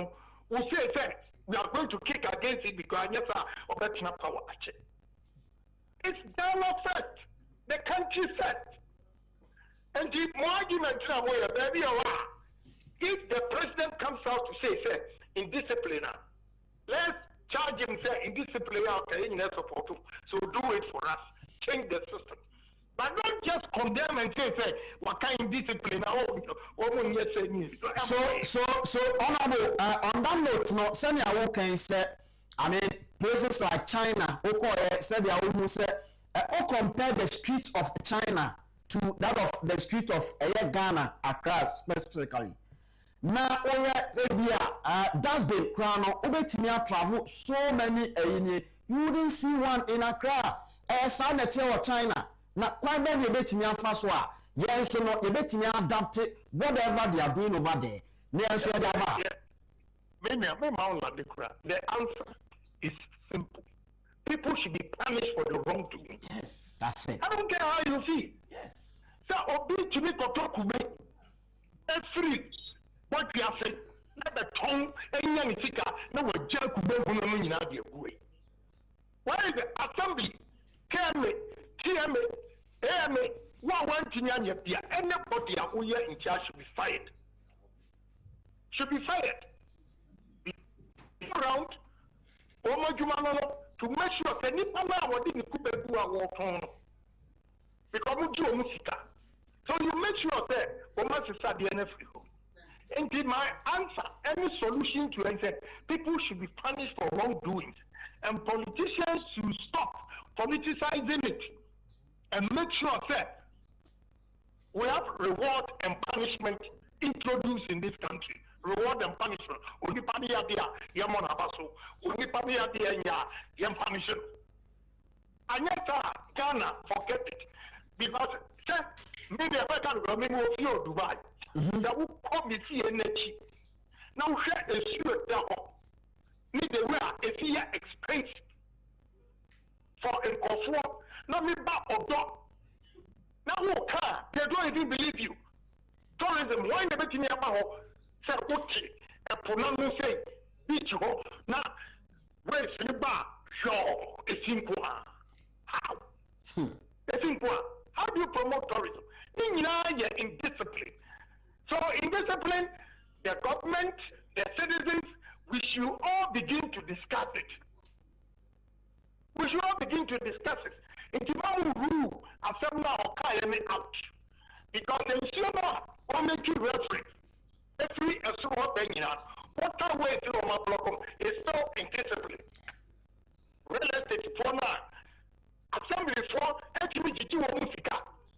will say, we are going to kick against it because of that power. It's done first. The country first. And the more argument if the president comes out to say, in discipline, let's charge him, in discipline, so do it for us. Change the system. But don't just condemn and say, what kind of discipline? So honorable, on that note, no, Senya can say, I mean, places like China, said they said, compare the streets of China to that of the street of Ghana, Accra specifically. Now, that's been crown over travel so many you wouldn't see one in Accra. Sanity China. Now, quite many bet me fast wa. Yes, so no, you bet me adapt it, whatever they are doing over there. The answer is simple. People should be punished for the wrongdoing. Yes, that's it. I don't care how you feel. Yes. So, obi to me kotokume. Every what you have said, let the tongue and young tika, no one jerk in the way. Why is the assembly? TMA, one thing, anybody who is in charge should be fired. Be around, to make sure that Nipana didn't cook a walk on. Because so you make sure that Omas is at the NFL. And my answer, any solution to answer, people should be punished for wrongdoings. And politicians should stop politicizing it and make sure that we have reward and punishment introduced in this country. Reward and punishment. Only Paniadia, Yamon Abaso, only Paniadia, Yam punishment. And yet, Ghana, forget it. Because, maybe I can remember Dubai. That will come to see energy. Now, share a sure down. Need the way a fear expense for a coffee. Now, me back or dog. Now, they don't even believe you. tourism why never betimi aba ho say okay e pona no say beach ho na where is ba sure it's simple how it's simple how do you promote tourism in indiscipline so indiscipline the government the citizens we should all begin to discuss it it's about rule assembly or carry out because the ensure or make you reference every assume benina what way to my block is so indiscipline real estate for now assembly for actually you musica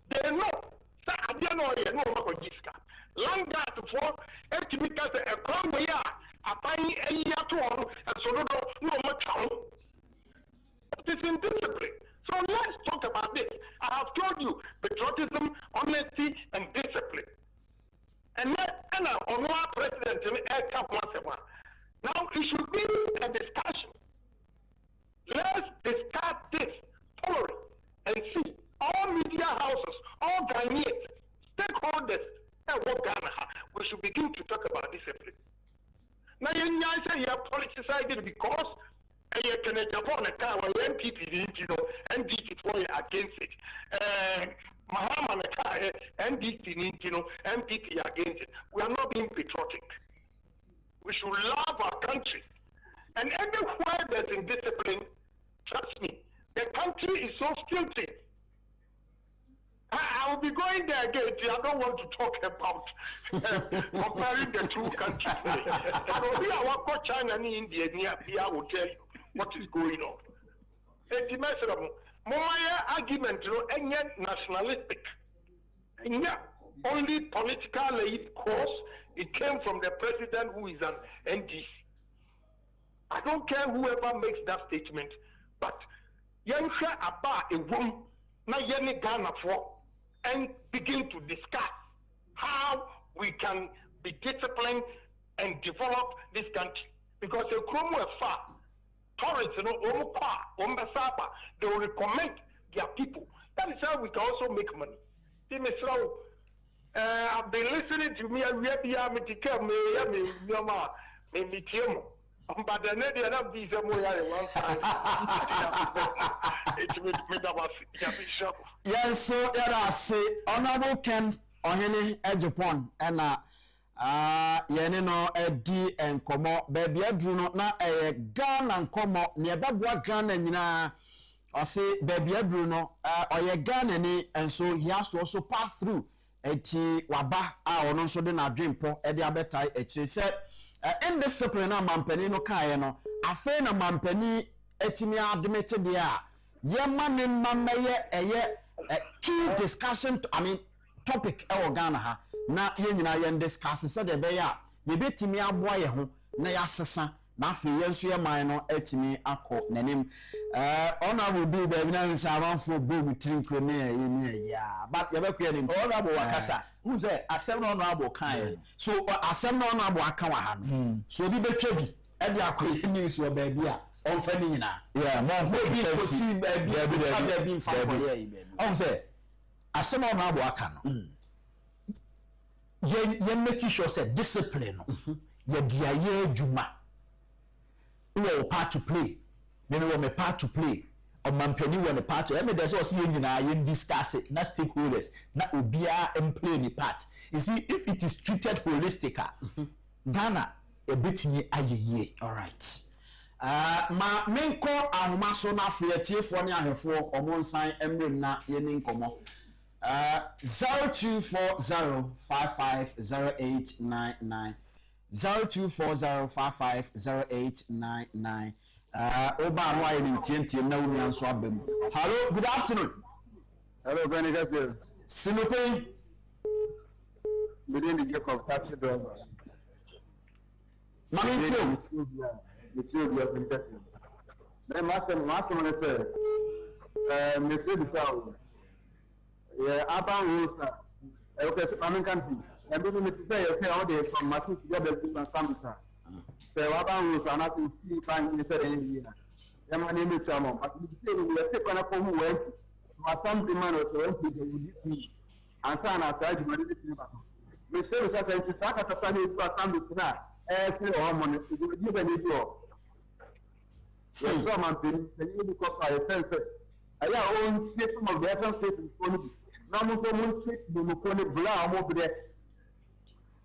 they know say I don't know you know what jiska land that for actually because a crown way apai eya to on and so no much it is indiscipline. So let's talk about this. I have told you patriotism, honesty, and discipline. And then, on our president, now it should be a discussion. Let's discuss this thoroughly and see all media houses, all Ghanaians, stakeholders, and what Ghana. We should begin to talk about discipline. Now, you say you have politicized it because you can Agyapong and car where MPP, you know, NDP for against it. Mahama NDP, you know, MPP against it. We are not being patriotic. We should love our country. And everywhere there's indiscipline, trust me, the country is so filthy. I will be going there again. I don't want to talk about comparing the two countries. I will be our China and India. I will tell you what is going on. The message of my argument, you know, and yet nationalistic, and yet only politically cause it came from the president who is an NDC. I don't care whoever makes that statement, but Yansha Abba a woman, na Yeni Ghana for, and begin to discuss how we can be disciplined and develop this country. Because a Chromo far, tourists, you know, they will recommend their people. That is how we can also make money. I've been listening to me, but the next of these one side. Yes, so I say Honorable Ken OHENE Agyapong and yene no edi enkomo baby adru no na Ghana nkomo ne babua Ghana nyina o say baby adru no oye Ghana ni, and so he has to also pass through eti waba a ono so de na adwempo e de abetai ekire se indiscipline na mampani no kae no afa na mampani etimi admit de a yema ne mamaye eye key discussion topic e Ghana ha na ye nyina ye discuss se de be ya ye betimi aboa ye ho na ya sesa na afi ye nso ye man no etimi akọ nanim ona will do be na nsaman for boom trinko ne ya but ye be kwa ni ona bo wakasa who say asem no abo kan so asem no abo aka wa ha no so bi betwa bi e bi akọ news wo ba bi a on fa ni nyina yeah mo bi ko si ba bi fa ko ye be on say asem no abo aka no ye make sure say discipline ye dia ye adwuma we part to play me no me part to play o mampani we part to me dey say o see nyina ye discuss it na stakeholders na obia play ni part. You see, if it is treated holistically, Ghana a bit me ayeye. All right. Ma menko ahoma so na fiatie fo ne ahefo omonsan emre na ye ni nkomo 0240550899 0240550899 oba no ayi ntientie na wonu anso abam. Hello, good afternoon. Hello, Benny Gabriel. Sinope. Within the Jacob taxi driver. Mami too. The two of you are then Master said, Monsieur the South. Yeah, Aban rules. Okay, I'm in country. And then we say, all day from Matu to get and Samsa. So Aban rules are not to see finding the Indiana. And my name is Chamon. But we say we are taking up on who went. My son, the man was 20 me. And son, I tried to manage it. Me say we say it's a katata ni to assembly na say o mo ne you be ni do. Yes, so man bin you because I sense aya o ntie some of the essence statements for no na mo so mo ntie mo ko ne bla mo bre.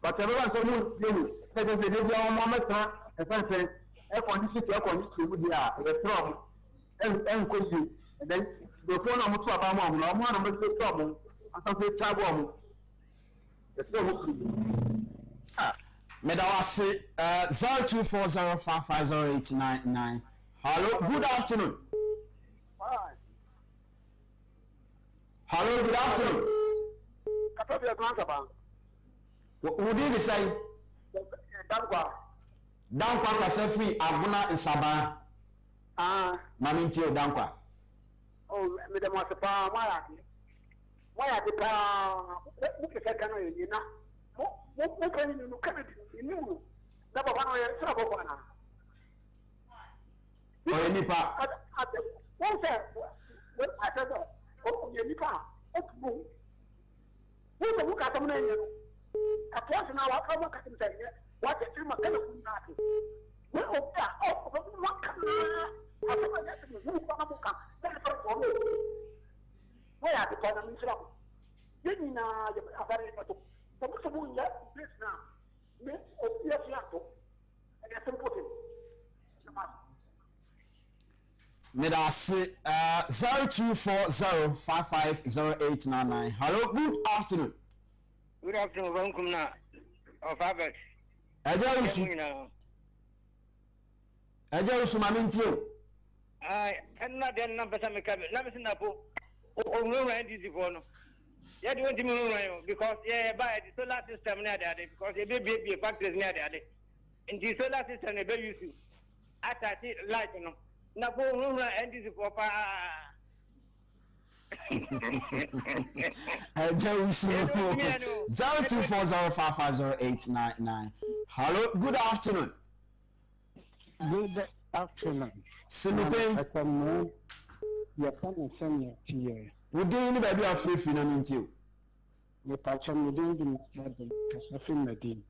But everyone so mo you say the dey o mo meta e sense e condition to with dia e from en ko you and then the phone am to aba mo na mo na mo say trouble asan say trouble mo. Medawasi 0240550899. Hello, good afternoon. Hi. Hello, good afternoon. Katobia Grandpa. Who did you say? Dankwa kasa free Abuna Nsaba. Mami ntio dankwa. Oh, me dem wasapa why the pa look at Ghana you na mo kan ni no Canada ni mu da baba no ye tra baba na O nipa wọ́n sẹ́ wọ́n àtẹ́sọ̀ ó yẹ nípa ó kú wọ́n sọ fún kàtàmù náà yẹn kàtọ́ ọ̀sìn náà wàá fọwọ́ kàtàmù sẹ́yìn yẹn wàá tẹ̀sí ma kẹ́lẹ́ fún náà tó wọ́n ò bí a ọ̀ fún wọn kàn náà àtẹ́sọ̀ yẹn ti mú fún ọmọ kan lẹ́yìn tó tọ́ lóò wọ́n yà àdìpọ̀ náà mi sọ́ra yẹn nyinaa yẹ abẹ́rẹ́ yẹn tó tọ́mùsọ̀mù yẹ bíyèsí náà mi ò bí ẹ fi àtọ́ ẹ̀yẹ simple thing. Medasi 0240550899. Hello, good afternoon. Good afternoon, welcome now. Of Harvard. Ejo usu mamintio. And not then number some cabin. Never seen that book. Oh, no, NDC for no. Yeah, do want to move because yeah, by the solar system near there because a baby factory near there. In the solar system, a baby use. At that light, you know. Napo rumra NDC for pa. Ejo usu 0240550899. Hello, good afternoon. Good afternoon. Sinupe. You can send me here. We didn't baby of free financial. You patch me doing the Casafin Medin.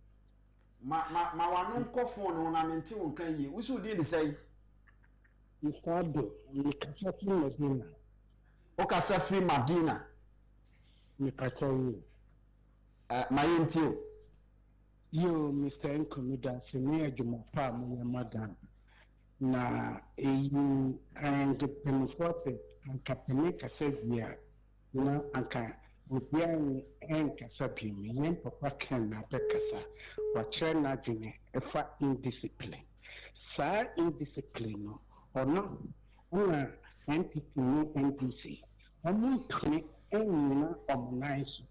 My one phone on a minty won't can you. We should did say. You start the Casafin Medina. O Casafin Medina. You patch you. My intil. You, Mr. Encomida, senior Jumapa, my madam. Na you and the Penforte and Captain Casabia, you know, and can with young and Casabim, young Papa can not Becassa, what you're not doing a fat indiscipline. Sir, indiscipline, or no, or entity no NDC. Only 20 and nice,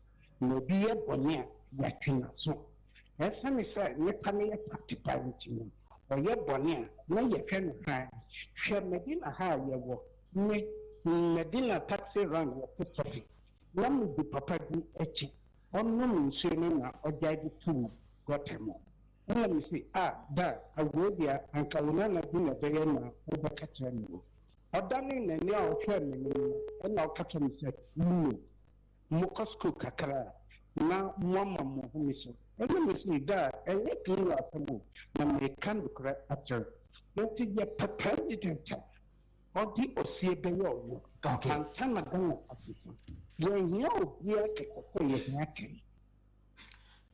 no be a bonnet, yakin so. As some said, Nepani party. Oye bonia na ye ken ha she Medina ha ye wo me Medina taxi run wo traffic na mu di papa di echi onno nse no na oja di tu gotemo na me say da agodia anka wona na bi na beye na obeka kyerɛ no odane na ni a ohwe me ni na okata me say mu kosko kakra na mama mo hu me so ene me say da enye tunu asemo na me kan dukra acher yoti ye president odi osie be yo Okay. and sana gana asisi ye yo ye ke ko ye nyake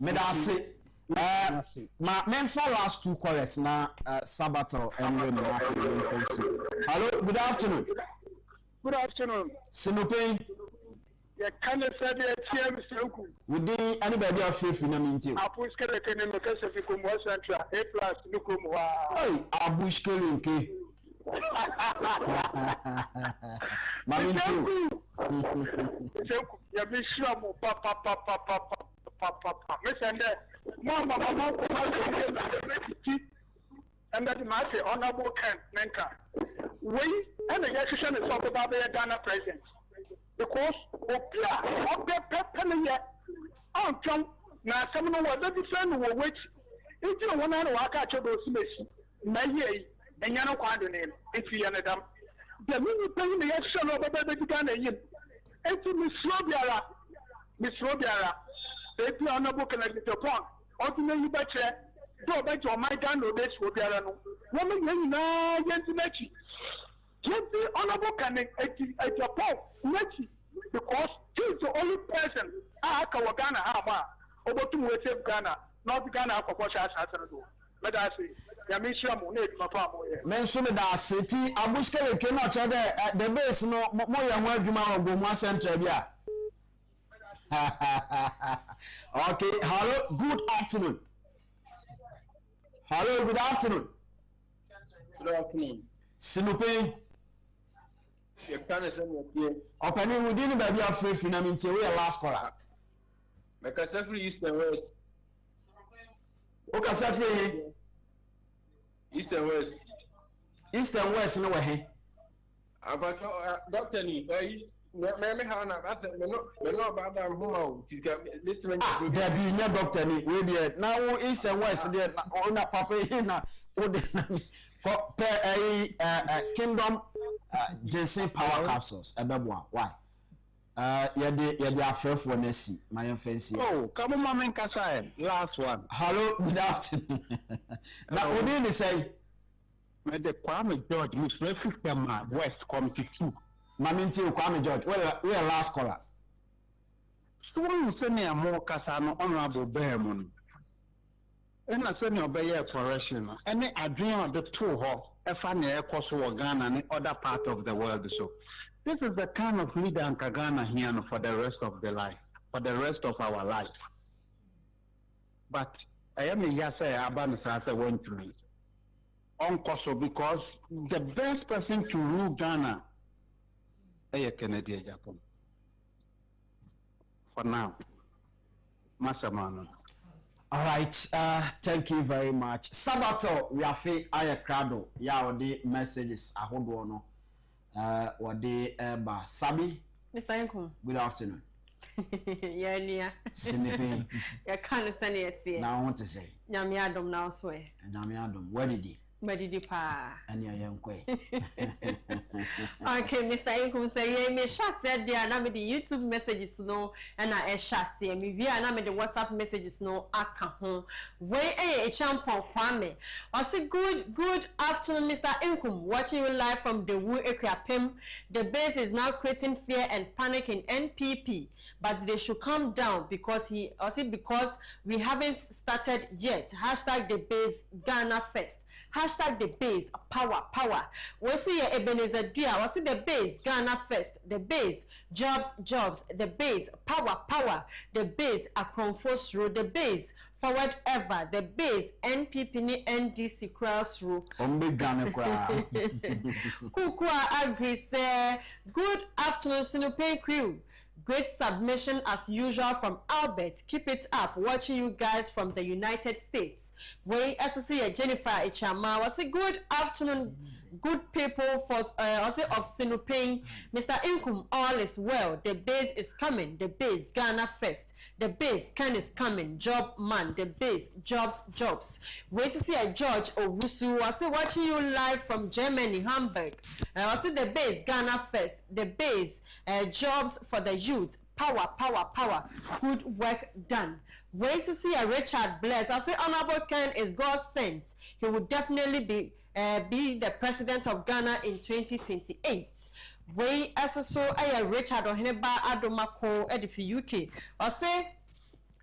Medasi ma men for last two chorus na Sabato and Remy face. Hello, good afternoon. Good afternoon. Sinupe. You can't say the TM Soku. Would anybody have free financial? I push the Kenyan Pacific more central A+ Nukum. Hey, Abush Kelinke. Mammy too. You be sure, papa. Listen there. Mama, and that might say honorable Ken Nenka. We and the election is talking about the Ghana president. Because of the penny yet, I'm from now some of the different which if you want to walk out of those missions, may and you know quite name if you are them. The minute paying the action of the baby Ghana, it's Miss Robiara, if you are not booking at Agyapong, ultimately you betcha. So bet your my gun no this will be a woman na yentimechi. Yenti honorable can at Agyapong nechi because he is the only person Ghana hama over to save Ghana, not Ghana for what I do. Let us see. Yamisha Monet, my father. Mensumida City, Abuskele cannot the base no more young Waguma go more central. Okay, hello, good afternoon. Hello, good afternoon. Good afternoon. Sinupe. You can't send me Opening within the baby of free finament, we are last caller. Because every east and west. Okay, Safi. East and west. East and west, no way. About Doctor Ni, Mammy Hannah, I said, no, about them home. There be no doctor ni we there now east and west there on a papa here Kingdom ginseng power capsules ebeboa why you afraid for Nessie my fancy. Oh, come on, Mama Kasai, last one. Hello, good afternoon. Now what did you say? May the Kwame George Mr. Fifthama West Committee 2. Maminti Kwame George, well we are last caller. So when you send me a more Casano honorable Bearman, and I send you obey a correction, and I dream of the two hall, a funny air course of Ghana and other part of the world. So this is the kind of leader in Ghana here for the rest of the life, for the rest of our life. But I am a yasa abanasa went to me. Uncle, because the best person to rule Ghana is Kencity Agyapong. For now, Masamano. All right, thank you very much. Sabato, we are fe ayakrado. Ya odi messages ahodo no. Odi ba Sabi. Mr. Inkum. Good afternoon. Yeah, Nia. Sinipe. You can't send it here. Now I want to say. Nyami Adam now swear. Nyami Adam, where did he? Where did he pa? And your young quay. Okay, Mr. Inkum say, yeah, me shall said there, and the YouTube messages no, and I shall say, me via and the WhatsApp messages no, aka home. Way a champion Kwame. I say, good afternoon, Mr. Inkum. Watching you live from the Wu Equiapim. The base is now creating fear and panic in NPP, but they should calm down because we haven't started yet. Hashtag the base Ghana first. Hashtag the base power. We see Ebenezer Dia. We see the base Ghana first. The base jobs. The base power. The base Akronfos road. The base forward ever. The base NPP ni NDC cross road. Ombe Ghana kwa. Kukua agree say good afternoon Sinupe crew. Great submission as usual from Albert. Keep it up. Watching you guys from the United States. We associate Jennifer Ichama. Was a good afternoon, good people for of Sinupe. Mr. Inkum, all is well. The base is coming. The base Ghana first. The base Ken is coming. Job man. The base jobs. We see a George Owusu. Was watching you live from Germany, Hamburg. Was the base Ghana first. The base jobs for the youth. Power. Good work done. Ways to see a Richard Bless. I say Honorable Ken is God sent. He will definitely be the president of Ghana in 2028. Way as so Richard Oheneba Adomako Edifi UK. I say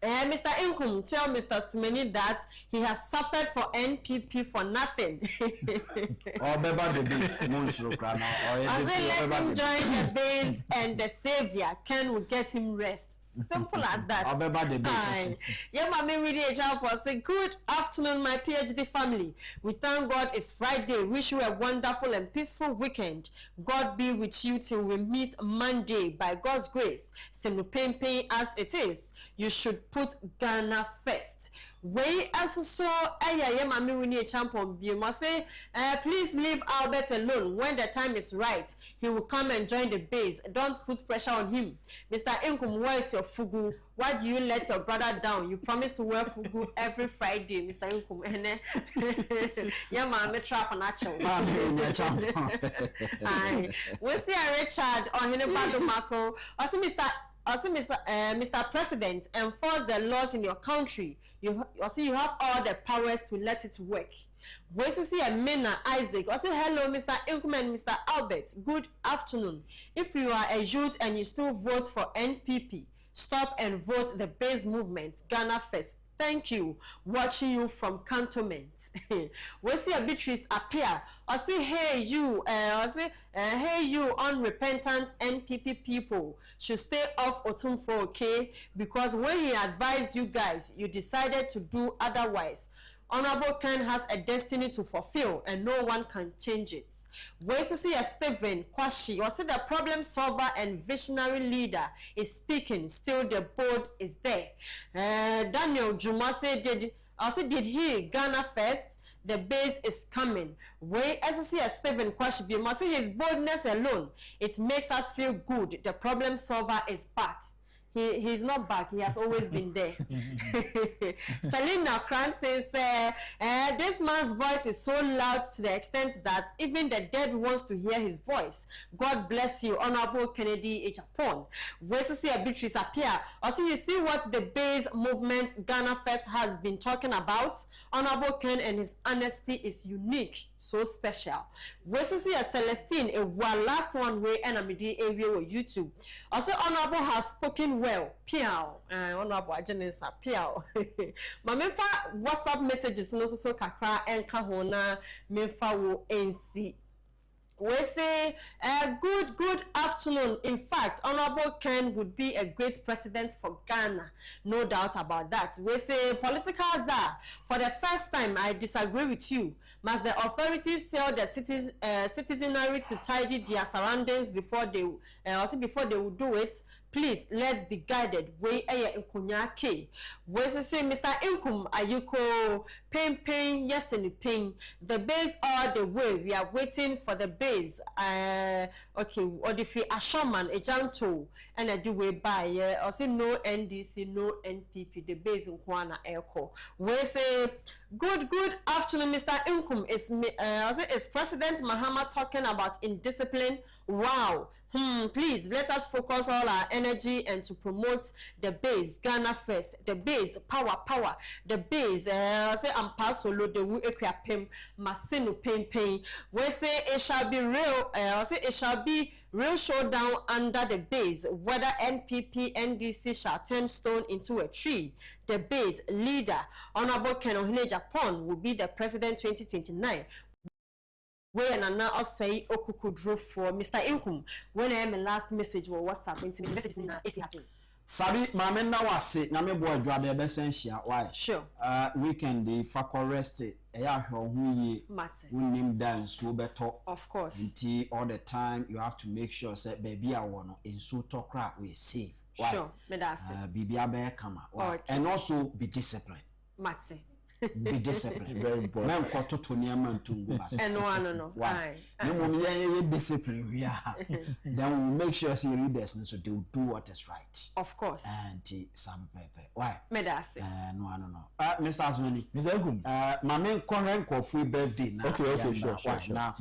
Mr. Inkum, tell Mr. Sumeni that he has suffered for NPP for nothing. Or Beba the base. I say let him join the base and the savior Ken will get him rest. Simple as that. Yeah, mommy, really a job for say good afternoon, my PhD family. We thank God it's Friday. Wish you a wonderful and peaceful weekend. God be with you till we meet Monday. By God's grace, Sinupe as it is. You should put Ghana first. Way as so, mommy, we need a champion. You must say, please leave Albert alone. When the time is right, he will come and join the base. Don't put pressure on him. Mr. Inkum, where is your fugu? Why do you let your brother down? You promised to wear fugu every Friday, Mr. Inkum. Yeah, man, me trap on actual. We see a Richard or Hinebado Marco. Also, Mr. Also, Mr. President, enforce the laws in your country. You have all the powers to let it work. We see a Mena Isaac. Also, hello, Mr. Inkum and Mr. Albert. Good afternoon. If you are a youth and you still vote for NPP, stop and vote the base movement. Ghana first. Thank you. Watching you from Cantonment. We see a Beatrice appear. I say, hey you, hey you unrepentant NPP people should stay off Otumfo, okay? Because when he advised you guys, you decided to do otherwise. Honorable Ken has a destiny to fulfill and no one can change it. We see a Stephen Kwashi, or see the problem solver and visionary leader is speaking, still the board is there. Daniel Jumase did he Ghana first? The base is coming. We see a Stephen Kwashi, you must see his boldness alone. It makes us feel good. The problem solver is back. He's not back. He has always been there. Selina Krantz says, this man's voice is so loud to the extent that even the dead wants to hear his voice. God bless you, Honorable Kennedy Agyapong. Where to see a Beatrice appear? Also, you see what the base movement Ghana First has been talking about? Honorable Ken and his honesty is unique. So special. We see a Celestine, a last one way enamidi area with YouTube. Also, Honorable has spoken well. Piao, Honorable Agenisa Piao. Ma memfa WhatsApp messages no so kakra enka hona memfa wo NC. We say, good afternoon. In fact, Honorable Ken would be a great president for Ghana. No doubt about that. We say, political czar. For the first time, I disagree with you. Must the authorities tell the citizenry to tidy their surroundings before they will do it? Please, let's be guided. We say, Mr. Inkum, Ayuko, Pein, yes, and Pein. The base all the way. We are waiting for the base. Okay, or if you Ashoman, a Janto, and I do way by. Also, no NDC, no NPP. The base in Kwana Echo. We say, good afternoon, Mr. Inkum. Is President Mahama talking about indiscipline? Wow. Please let us focus all our energy and to promote the base Ghana first. The base power. The base say ampasolo the wu ekwapem masinu pain. We say it shall be real. It shall be real showdown under the base. Whether NPP NDC shall turn stone into a tree. The base leader Honorable Ken Agyapong will be the president 2029. When I now say Okukudro for Mr. Inkum, when I am my last message or WhatsApp into the message in Sabi, mama na wase na me boy dwa be essential. Why? Sure. Weekend the fakọ rest eya hwe hu yi. Unim dan so beto. Of course. Until all the time you have to make sure say baby awo no enso tokra we safe. Why? Sure. Me da say. Bibi abe kama. Why? Okay. And also be disciplined. Mate. Be disciplined. Very important. Men koto to niam ntungu bas. No. Why? You mum ye discipline we are. Then we make sure see readers so they will do what is right. Of course. And some paper. Why? Me da say. No. Mr. Asmani. Mr. Inkum. My men current for birthday now. Okay, sure. Now,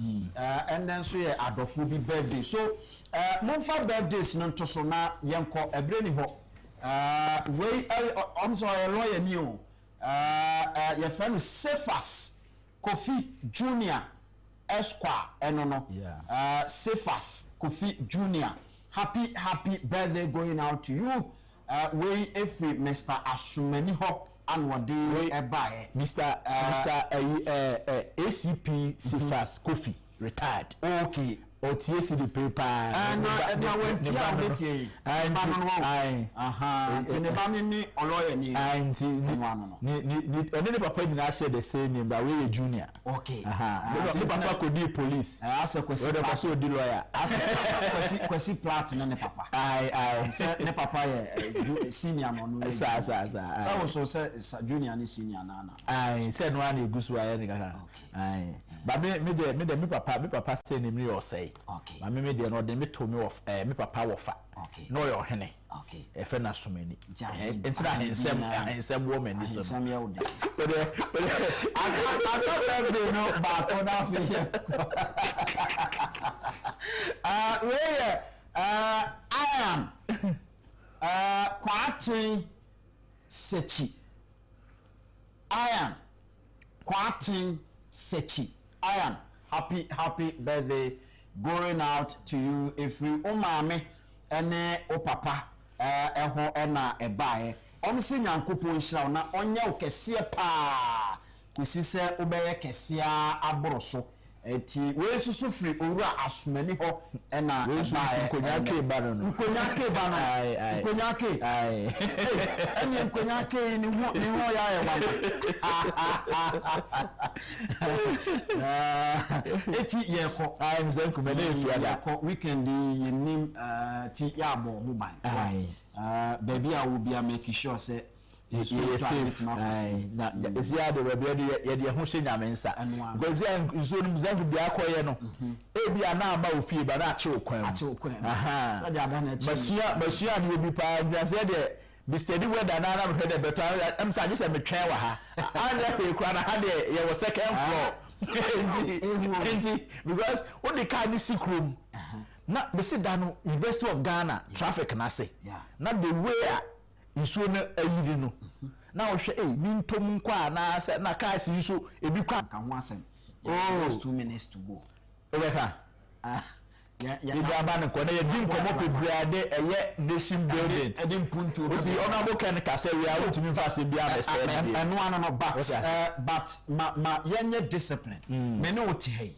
and then so yeah, Adofu be birthday. So, monfa birthdays no to so na yenko ebreni ho. I'm sorry, lawyer new. Your friend Cephas Kofi Junior Esquire no. Yeah. Cephas Kofi Junior. Happy birthday going out to you. We every Mr. Asumeni ho and what day buy Mr. ACP Cephas Kofi retired. Okay. OTS the paper and I went to the ni oloye ni and papa did share the same name but we junior. Okay. The papa could be police. As a question also the lawyer. As kwesi plat na ne papa. Say ne papa senior mon. So junior ni senior na. Said one egusu aye ni kaka. But me papa say name me or say. Okay. My me dey no dey me to me of me papa wofa. Okay. No your hene. Okay. E fe na so many. Enti na hensem woman this. Hensem ya odi. But I thought every no back on I am Kwatin Sechi. Ian. Kwatin Sechi. Ian, happy birthday going out to you. If you umame ene o papa eho ena ebae. Omsi nyankopo nhyira na onya okese pa. Kusi se obeye kese aboroso. Eti we susu free owura asumani ho ena ebae. Nkonyake ba no. Nkonyake ba no. Nkonyake. Ai. Eni nkonyake ni ho ya ewa. Eti yeko ai mze nkumene efiada yeko weekend yenim ti ya bo ho ban baby I will be making sure say yes ai na esi ade baby ye de ho hye nyamensa because nso nim zanku bia akoye no ebia na aba ofie ba na ache okwan so ja ba na chi basua de bi pa nse de Mr. Di weather na na me de better am say just me twen wa ha anya pe kwa na ha de ye was second floor because what the car ni sikrum na be sit down University of Ghana traffic na say na the way isu na ayiri no na wo hwe ni ntom kwa na say na car si isu ebi kwa kan ho asem 2 minutes to go eweka Ibi abane ko na ye din komo pebrade eye nation building edin puntu o si honorable Ken kase we are want to me fast bia na say eno ano no but ma yenye discipline me ne oti hey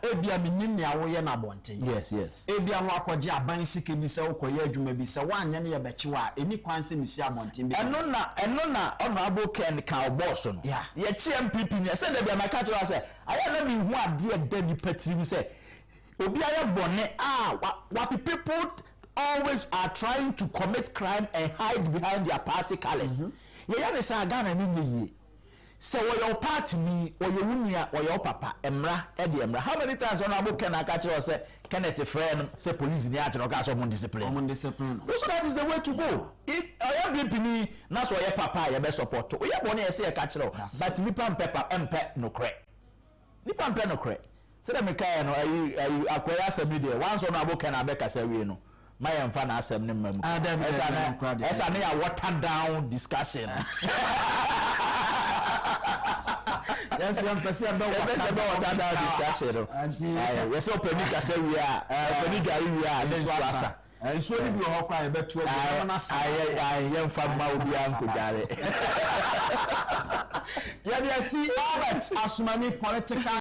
ebia menim ne awoye na bonten yes ebia no akwaje aban sike bi se ukoye adwuma bi se wanye ne ye bechi wa eni kwanse misi abonten bi eno na honorable Ken ka boss no ye chi MPP ne say da bia ma catch wa say aya na me hu ade da ni patiri bi say obi aya bone what people always are trying to commit crime and hide behind their party colors. Yeah, ne say Ghana ni ye. Say wo your party ni or your wunia or your papa emra e de emra. How many times on abo can catch us say Kenneth friend say police ni ati no ka so mon discipline. So that is the way to go. If I am BP na so your papa your best support. O ye bone e say catch you. But nipa mpepa empe no kre. Nipa mpe no kre. Say them kai no ayi akwaya asemi de once on abo can abeka say we no my emfa na asem ne mam esa na ya water down discussion yes am person about water down discussion yes open it say we are open gari we are then swasa and so if you hok kwa betu na yemfa ma obi anko gare ya dey see Albert Asumani political